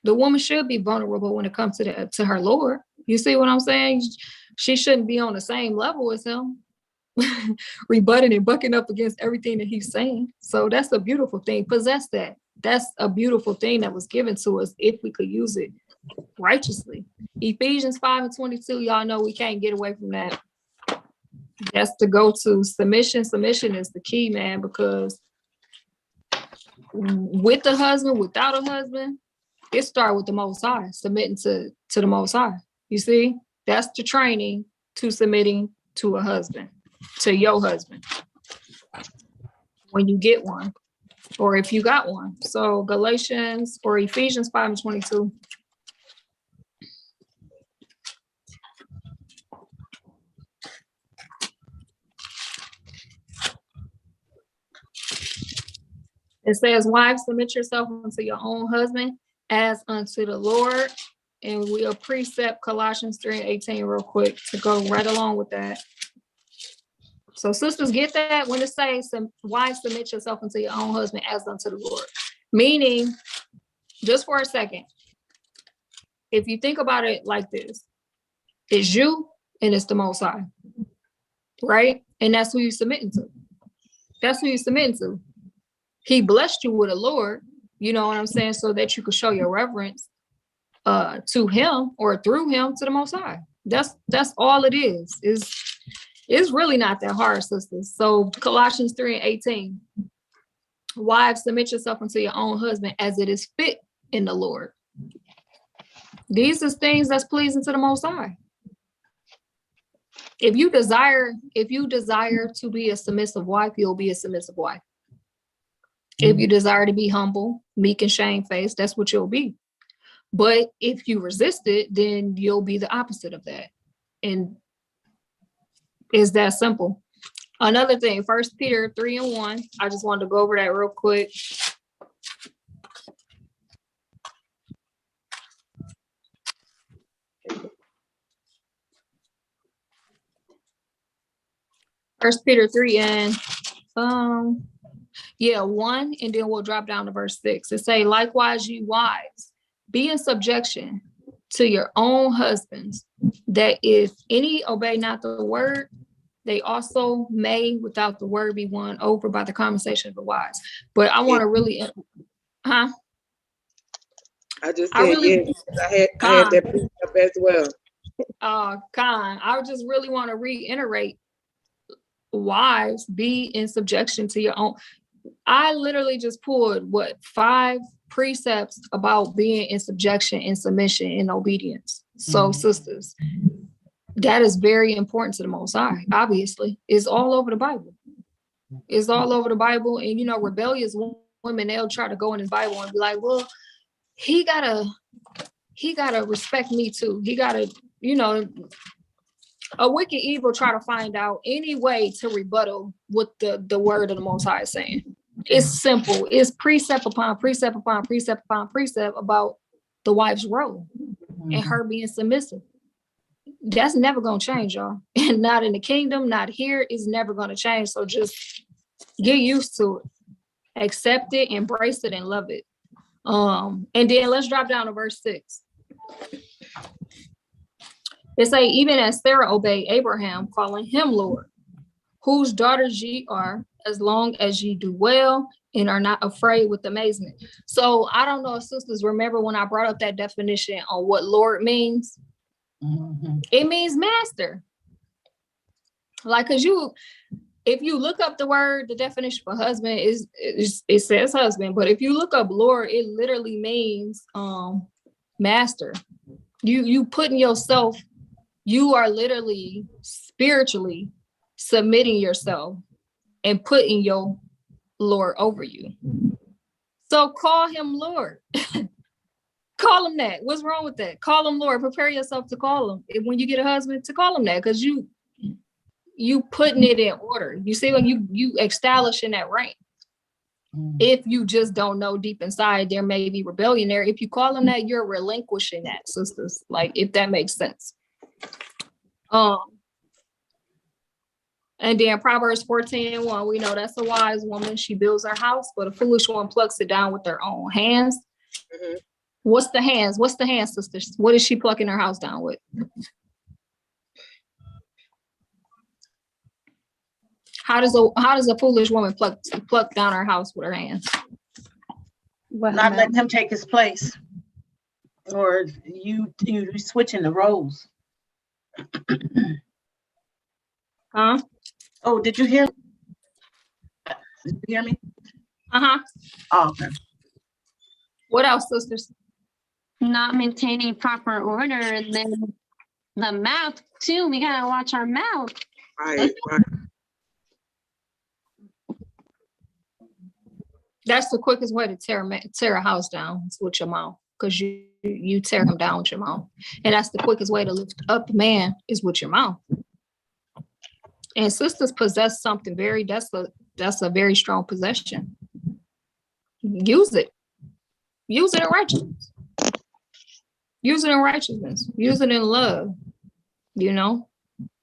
The woman should be vulnerable when it comes to her Lord. You see what I'm saying? She shouldn't be on the same level as him, rebutting and bucking up against everything that he's saying. So that's a beautiful thing. Possess that. That's a beautiful thing that was given to us if we could use it righteously. Ephesians 5 and 22, y'all know we can't get away from that. That's the go-to. Submission. Submission is the key, man, because with the husband, without a husband, it starts with the Most High, submitting to the Most High. You see, that's the training to submitting to a husband, to your husband, when you get one, or if you got one. So Galatians or Ephesians 5 and 22. It says, wives, submit yourself unto your own husband as unto the Lord. And we'll precept Colossians 3 and 18 real quick to go right along with that. So sisters, get that when it says, wives, submit yourself unto your own husband as unto the Lord. Meaning, just for a second, if you think about it like this, it's you and it's the Most High, right? And that's who you're submitting to. That's who you're submitting to. He blessed you with a Lord, you know what I'm saying, so that you could show your reverence to him or through him to the Most High. That's all it is. It's really not that hard, sisters. So Colossians 3:18, wives, submit yourself unto your own husband as it is fit in the Lord. These are things that's pleasing to the Most High. If you desire to be a submissive wife, you'll be a submissive wife. If you desire to be humble, meek, and shamefaced, that's what you'll be. But if you resist it, then you'll be the opposite of that. And it's that simple. Another thing, 1 Peter 3:1. I just wanted to go over that real quick. First Peter 3 and 1, and then we'll drop down to verse 6. It say, likewise, you wives, be in subjection to your own husbands, that if any obey not the word, they also may without the word be won over by the conversation of the wise. But I want to really, I just said, I really, I had that precept as well. Khan, I just really want to reiterate, wives, be in subjection to your own. I literally just pulled 5 precepts about being in subjection and submission and obedience. So sisters, that is very important to the Most High. Obviously, it's all over the Bible. It's all over the Bible. And you know, rebellious women, they'll try to go in his Bible and be like, well, he gotta respect me too. He gotta, you know, a wicked evil try to find out any way to rebuttal what the word of the Most High is saying. It's simple. It's precept upon precept upon precept upon precept about the wife's role and her being submissive. That's never going to change, y'all. And not in the kingdom, not here. It's never going to change. So just get used to it. Accept it, embrace it, and love it. And then let's drop down to verse 6. It say, even as Sarah obeyed Abraham, calling him Lord, whose daughters ye are, as long as ye do well and are not afraid with amazement. So I don't know if sisters remember when I brought up that definition on what Lord means. It means master. Like, cause if you look up the definition for husband it says husband, but if you look up Lord, it literally means master. You putting yourself, you are literally spiritually submitting yourself and putting your Lord over you. So call him Lord. Call him that. What's wrong with that? Call him Lord. Prepare yourself to call him. When you get a husband, to call him that, because you putting it in order. You see, when you establishing that rank. If you just don't know deep inside, there may be rebellion there. If you call him that, you're relinquishing that, sisters. Like, if that makes sense. And then Proverbs 14:1, we know that's a wise woman. She builds her house, but a foolish one plucks it down with her own hands. What's the hands? What's the hands, sisters? What is she plucking her house down with? How does a foolish woman pluck down her house with her hands? Not letting him take his place, or you switching the roles. Huh? Oh, did you hear? Did you hear me? Uh-huh. Oh, okay. What else, sisters? Not maintaining proper order, and then the mouth too. We gotta watch our mouth. Right. That's the quickest way to tear a house down. It's with your mouth, because you tear him down with your mouth, and that's the quickest way to lift up a man is with your mouth. And sisters possess something that's a very strong possession. Use it. Use it in righteousness. Use it in righteousness. Use it in love. You know,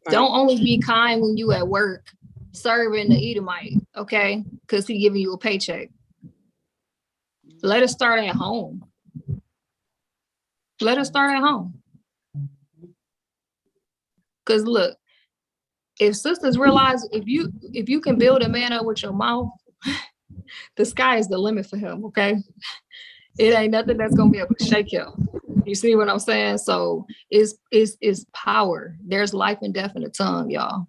don't only be kind when you at work serving the Edomite, okay? Because he giving you a paycheck. Let us start at home. Let us start at home. Because look, if sisters realize if you can build a man up with your mouth, The sky is the limit for him, okay? It ain't nothing that's gonna be able to shake him. You see what I'm saying? So it's power. There's life and death in the tongue, y'all.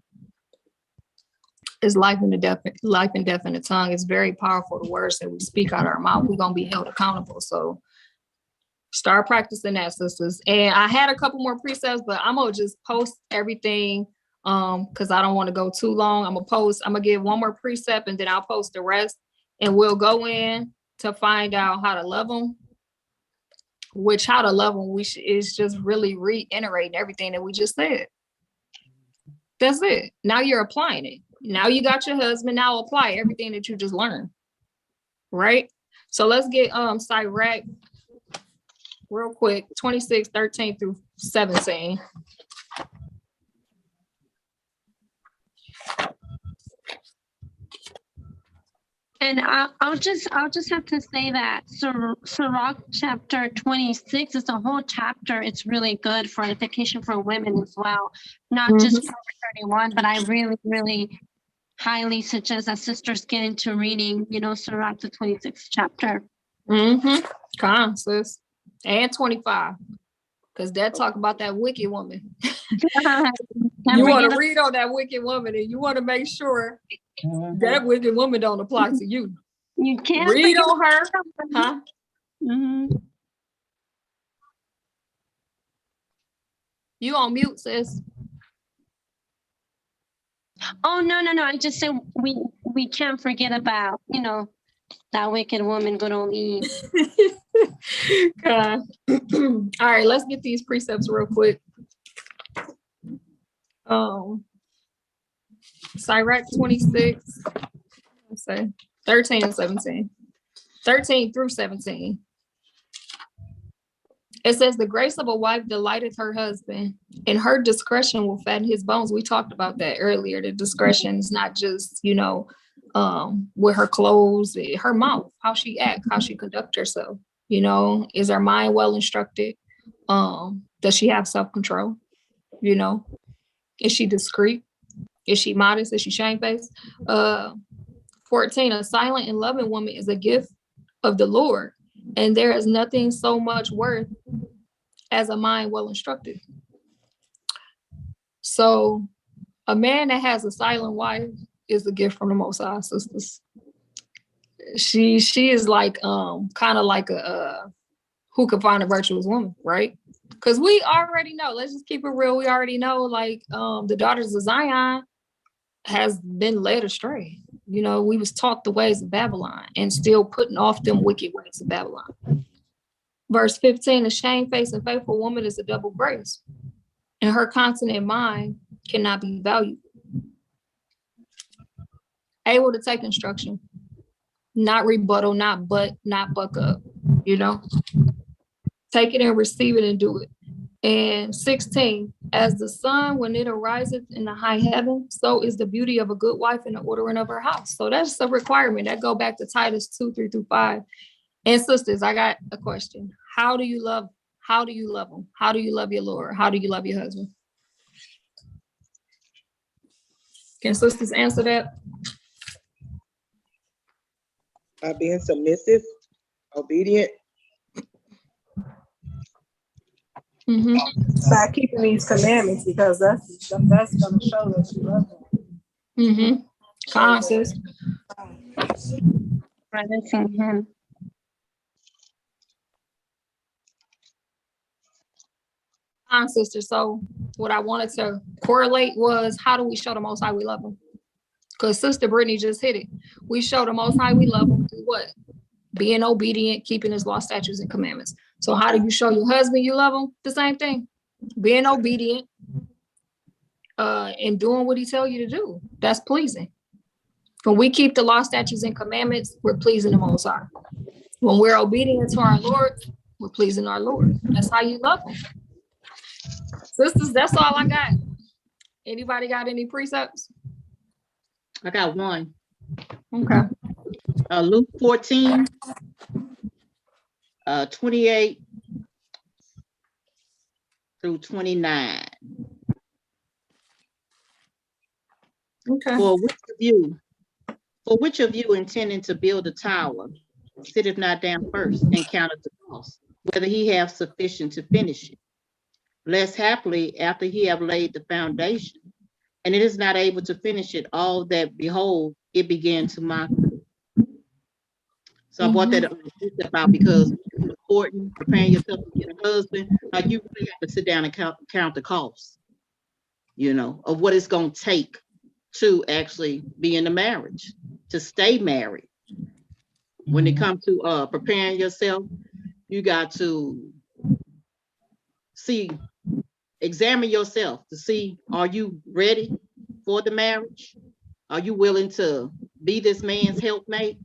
It's life and death in the tongue. It's very powerful. The words that we speak out of our mouth, we're gonna be held accountable. So start practicing that, sisters. And I had a couple more precepts, but I'm gonna just post everything because I don't want to go too long. I'm gonna give one more precept and then I'll post the rest, and we'll go in to find out how to love them. Which how to love them is just really reiterating everything that we just said. That's it. Now you're applying it. Now you got your husband. Now apply everything that you just learned. Right? So let's get Sirach real quick. 26:13 through 17. And I'll just have to say that Sirach chapter 26 is a whole chapter. It's really good for edification for women as well, not just Proverbs 31. But I really, really highly suggest that sisters get into reading, Sirach the 26th chapter. Come on, sis. And 25, because that talk about that wicked woman. You want to read on that wicked woman, and you want to make sure that wicked woman don't apply to you. You can't read on her, huh? You on mute, sis. Oh, no. I just said we can't forget about, that wicked woman, good old Eve. All right, let's get these precepts real quick. Sirach 26, let's say 13 and 17. 13 through 17. It says, the grace of a wife delighteth her husband, and her discretion will fatten his bones. We talked about that earlier. The discretion is not just, with her clothes, her mouth, how she act, how she conduct herself. Is her mind well instructed? Does she have self-control? Is she discreet? Is she modest? Is she shamefaced? 14, a silent and loving woman is a gift of the Lord, and there is nothing so much worth as a mind well instructed. So a man that has a silent wife is a gift from the Most High, sisters. She is like kind of like a who can find a virtuous woman, right? Because we already know, let's just keep it real, we already know, like the daughters of Zion has been led astray. We was taught the ways of Babylon and still putting off them wicked ways of Babylon. Verse 15, a shamefaced and faithful woman is a double grace, and her continent mind cannot be valued. Able to take instruction, not rebuttal, not buck up, take it and receive it and do it. And 16, as the sun, when it ariseth in the high heaven, so is the beauty of a good wife in the ordering of her house. So that's a requirement. That go back to Titus 2:3-5. And sisters, I got a question. How do you love them? How do you love your Lord? How do you love your husband? Can sisters answer that? By being submissive, obedient. By keeping these commandments, because that's gonna show that you love them. Come on, sis. Reverencing him. Sister. So what I wanted to correlate was, how do we show the Most High we love him? Because Sister Brittany just hit it. We show the Most High we love him through what? Being obedient, keeping his law, statutes, and commandments. So how do you show your husband you love him? The same thing. Being obedient and doing what he tell you to do. That's pleasing. When we keep the law, statutes, and commandments, we're pleasing the Most High. When we're obedient to our Lord, we're pleasing our Lord. That's how you love him. Sisters, that's all I got. Anybody got any precepts? I got one. Okay. Luke 14, 28 through 29. Okay. For which of you, For which of you intending to build a tower, sitteth not down first and counteth the cost, whether he have sufficient to finish it? Lest happily, after he have laid the foundation, and it is not able to finish it, all that behold, it began to mock. So I brought that up about because important, preparing yourself to get a husband, like you really have to sit down and count the costs, you know, of what it's going to take to actually be in a marriage, to stay married. When it comes to preparing yourself, you got to examine yourself to see, are you ready for the marriage? Are you willing to be this man's helpmate?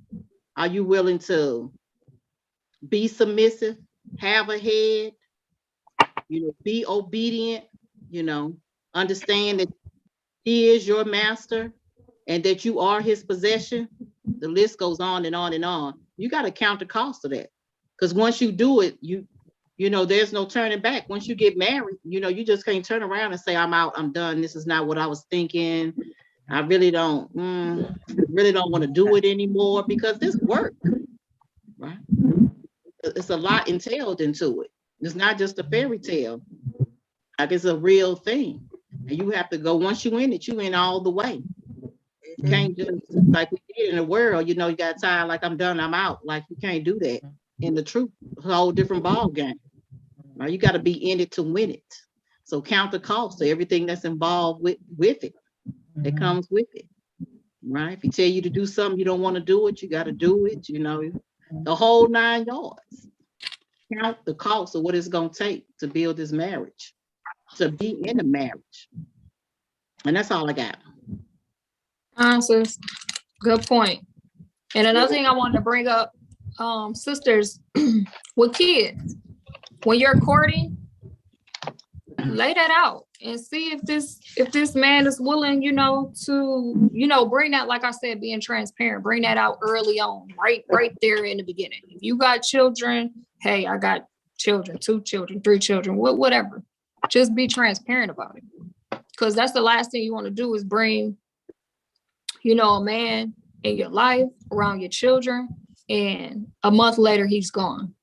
Are you willing to be submissive, have a head, you know, be obedient, you know, understand that he is your master and that you are his possession? The list goes on and on and on. You got to count the cost of that. Because once you do it, you know, there's no turning back. Once you get married, you know, you just can't turn around and say, I'm out, I'm done. This is not what I was thinking. I really don't want to do it anymore, because this work, right? It's a lot entailed into it. It's not just a fairy tale. Like, it's a real thing. And you have to go, once you in it, you in all the way. You can't just, like we did in the world, you know, you got tired, like, I'm done, I'm out. Like, you can't do that in the truth. It's a whole different ball game. Right? You got to be in it to win it. So count the cost of everything that's involved with it. That comes with it. Right? If he tell you to do something, you don't want to do it, you got to do it, you know, the whole 9 yards. Count the cost of what it's going to take to build this marriage, to be in a marriage. And that's all I got. Sis, good point. And another thing I wanted to bring up, sisters, with kids, when you're courting, lay that out and see if this man is willing, you know, to, you know, bring that, like I said, being transparent, bring that out early on, right there in the beginning. If you got children, hey, I got children, 2 children, 3 children, whatever. Just be transparent about it. Because that's the last thing you want to do is bring, you know, a man in your life around your children, and a month later he's gone.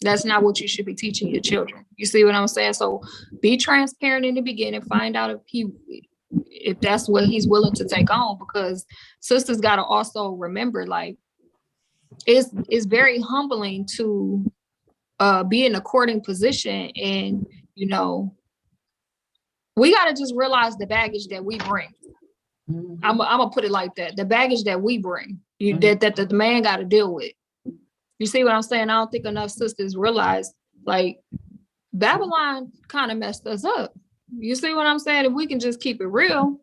That's not what you should be teaching your children. You see what I'm saying? So be transparent in the beginning, find out if that's what he's willing to take on, because sisters got to also remember, like, it's very humbling to be in a courting position, and, you know, we got to just realize the baggage that we bring. I'm gonna put it like that. The baggage that we bring, that the man got to deal with. You see what I'm saying? I don't think enough sisters realize, like, Babylon kind of messed us up. You see what I'm saying? If we can just keep it real,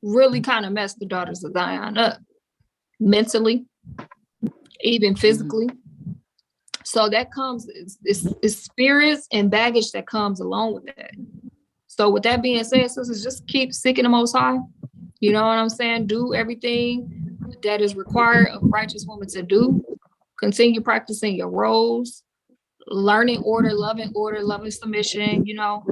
really kind of messed the daughters of Zion up mentally, even physically. So that comes, it's spirits and baggage that comes along with that. So with that being said, sisters, just keep seeking the Most High. You know what I'm saying? Do everything that is required of a righteous woman to do. Continue practicing your roles, learning order, loving submission, you know,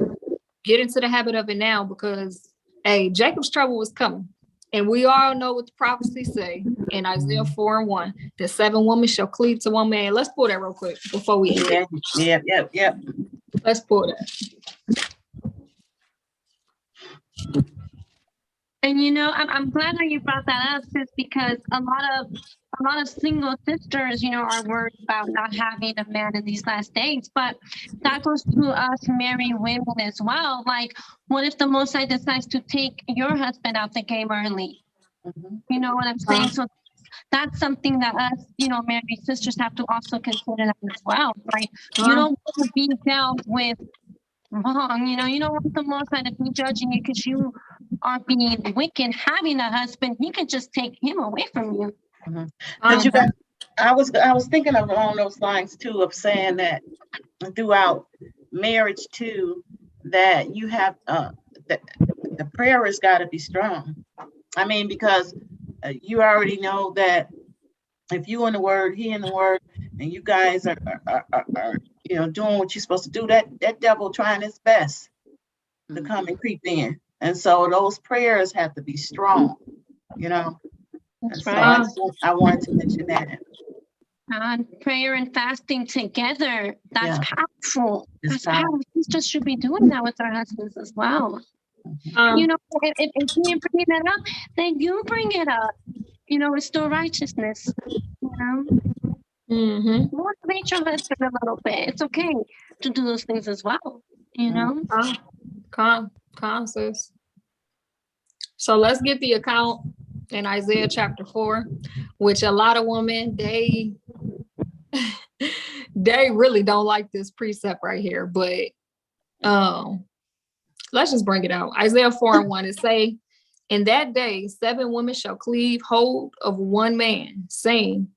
get into the habit of it now, because, hey, Jacob's trouble was coming. And we all know what the prophecies say in Isaiah 4:1, that 7 women shall cleave to one man. Let's pull that real quick before we end. Yeah. Let's pull that. And you know, I'm glad that you brought that up, sis, because a lot of single sisters, you know, are worried about not having a man in these last days. But that goes to us married women as well. Like, what if the Most High decides to take your husband out the game early? You know what I'm saying? So that's something that us, you know, married sisters have to also consider as well. Like, you don't want to be dealt with wrong. You don't want the Most High to be judging you because you are being wicked. Having a husband, he could just take him away from you. But you got, I was thinking along those lines too, of saying that throughout marriage too, that you have the prayer has got to be strong. I mean, because you already know that if you in the Word, he in the Word, and you guys are you know, doing what you're supposed to do, that devil trying his best to come and creep in. And so those prayers have to be strong, you know. That's So right. I wanted to mention that. Prayer and fasting together. That's Yeah. powerful. It's That's powerful. Sisters should be doing that with their husbands as well. Um, You know, if you ain't bringing that up, then you bring it up. You know, restore righteousness. You know, mhm. motivate your husband a little bit. It's okay to do those things as well. You know, Sis. So let's get the account in Isaiah chapter 4, which a lot of women, they really don't like this precept right here, but let's just bring it out. Isaiah 4:1, it say, in that day, 7 women shall cleave hold of one man, saying,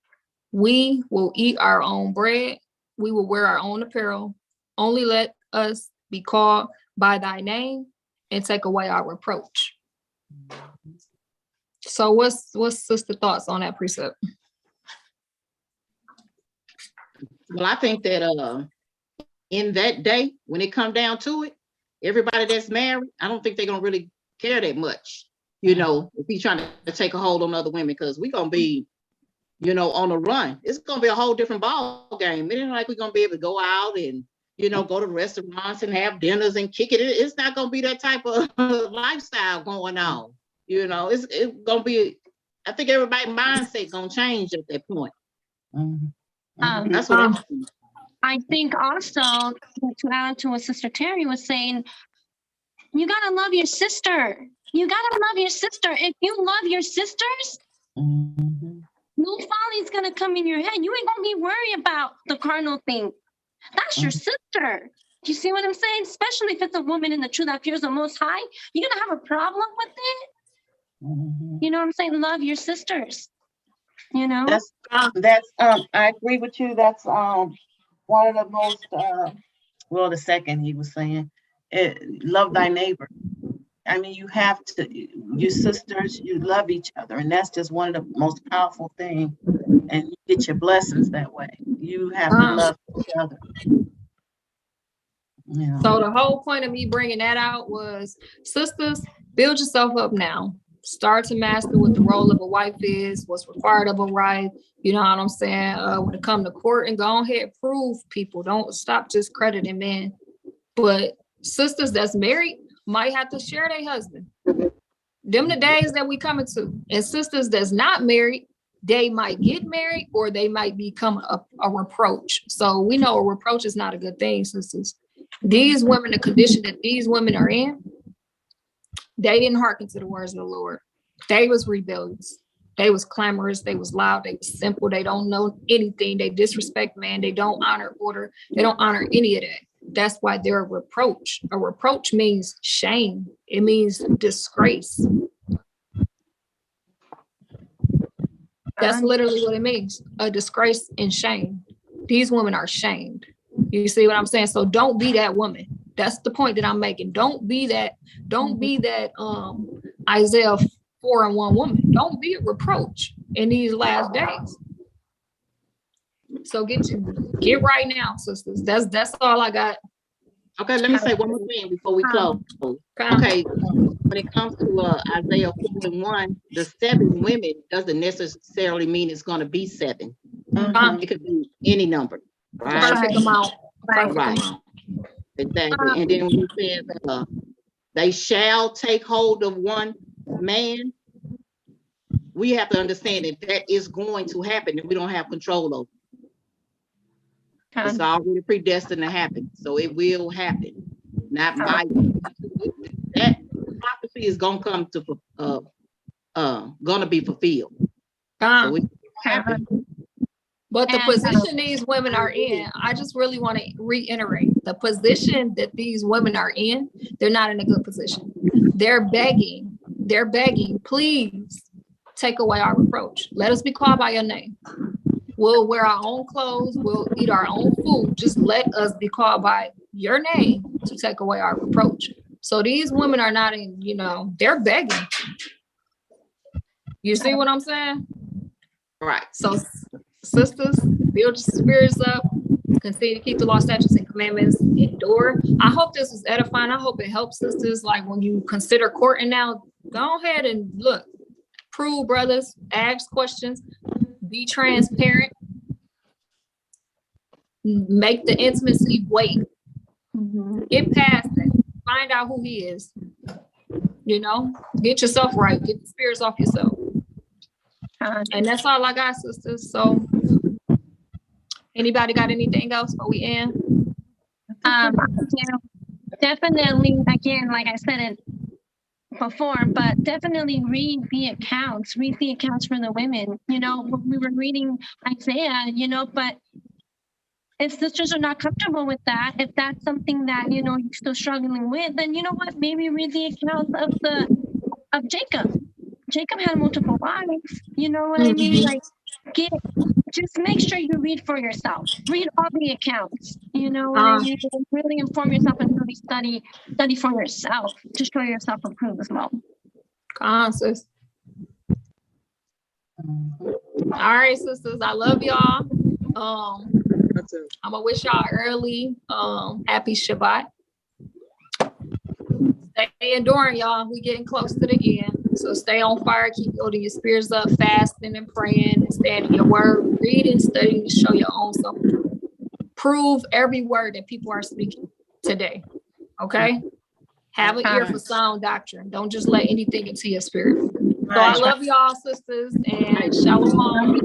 we will eat our own bread, we will wear our own apparel, only let us be called by thy name and take away our reproach. So what's sister thoughts on that precept? Well, I think that in that day, when it come down to it, everybody that's married, I don't think they're gonna really care that much, you know, if he's trying to take a hold on other women, because we're gonna be, you know, on a run. It's gonna be a whole different ball game. It ain't like we're gonna be able to go out and, you know, go to restaurants and have dinners and kick it. It's not gonna be that type of lifestyle going on. You know, it's gonna be, I think everybody's mindset gonna change at that point. That's what I'm saying. I think also to add to what Sister Terry was saying, you gotta love your sister. You gotta love your sister. If you love your sisters, no folly's gonna come in your head. You ain't gonna be worried about the carnal thing. That's your sister. You see what I'm saying? Especially if it's a woman in the truth that fears the Most High, you're gonna have a problem with it. You know what I'm saying? Love your sisters. You know. That's I agree with you. That's one of the most well, the second he was saying, love thy neighbor. I mean, you have to, your sisters, you love each other, and that's just one of the most powerful things. And you get your blessings that way. You have to love each other. Yeah. So the whole point of me bringing that out was, sisters, build yourself up now. Start to master what the role of a wife is, what's required of a wife. You know what I'm saying? When it comes to court, and go ahead, prove people. Don't stop just crediting men. But sisters that's married might have to share their husband. Them the days that we coming to. And sisters that's not married, they might get married or they might become a reproach. So we know a reproach is not a good thing, sisters. These women, the condition that these women are in, they didn't hearken to the words of the Lord. They was rebellious. They was clamorous. They was loud. They was simple. They don't know anything. They disrespect man. They don't honor order. They don't honor any of that. That's why they're a reproach. A reproach means shame. It means disgrace. That's literally what it means. A disgrace and shame. These women are shamed. You see what I'm saying? So don't be that woman. That's the point that I'm making. Don't be that Isaiah 4:1 woman. Don't be a reproach in these last days. So get right now, sisters. That's all I got. Okay, let me say one more thing before we close. Okay, when it comes to Isaiah 4:1, the 7 women doesn't necessarily mean it's going to be 7. It could be any number. Right? Perfect amount. Right. Exactly. And then when you said they shall take hold of one man, we have to understand that is going to happen and we don't have control over it. It's already predestined to happen. So it will happen. Not by that prophecy is gonna come to gonna be fulfilled. So it will happen. But the position these women are in, I just really want to reiterate the position that these women are in. They're not in a good position. They're begging, please take away our reproach. Let us be called by your name. We'll wear our own clothes. We'll eat our own food. Just let us be called by your name to take away our reproach. So these women are not in, they're begging. You see what I'm saying? Right. So sisters, build your spirits up, continue to keep the law, statutes, and commandments, endure. I hope this was edifying. I hope it helps sisters. Like when you consider courting now, go ahead and look, prove, brothers. Ask questions. Be transparent. Make the intimacy wait. Get past it. Find out who he is. You know, get yourself right. Get the spirits off yourself. And that's all I got, sisters. So, anybody got anything else before we end? Definitely, again, like I said it before, but definitely read the accounts for the women. You know, we were reading Isaiah, you know, but if sisters are not comfortable with that, if that's something that, you know, you're still struggling with, then you know what, maybe read the accounts of Jacob. Jacob had multiple wives, you know what I mean? Like, just make sure you read for yourself. Read all the accounts, you know what I mean? Really inform yourself and really study for yourself to show yourself approved as well. Sis. All right, sisters, I love y'all. I'm gonna wish y'all early happy Shabbat. Stay enduring, y'all. We getting close to the end. So stay on fire, keep building your spirits up, fasting and praying and standing in your word, reading, studying to show your own self. Prove every word that people are speaking today. Okay? Have an ear for sound doctrine. Don't just let anything into your spirit. So I love y'all, sisters, and shalom.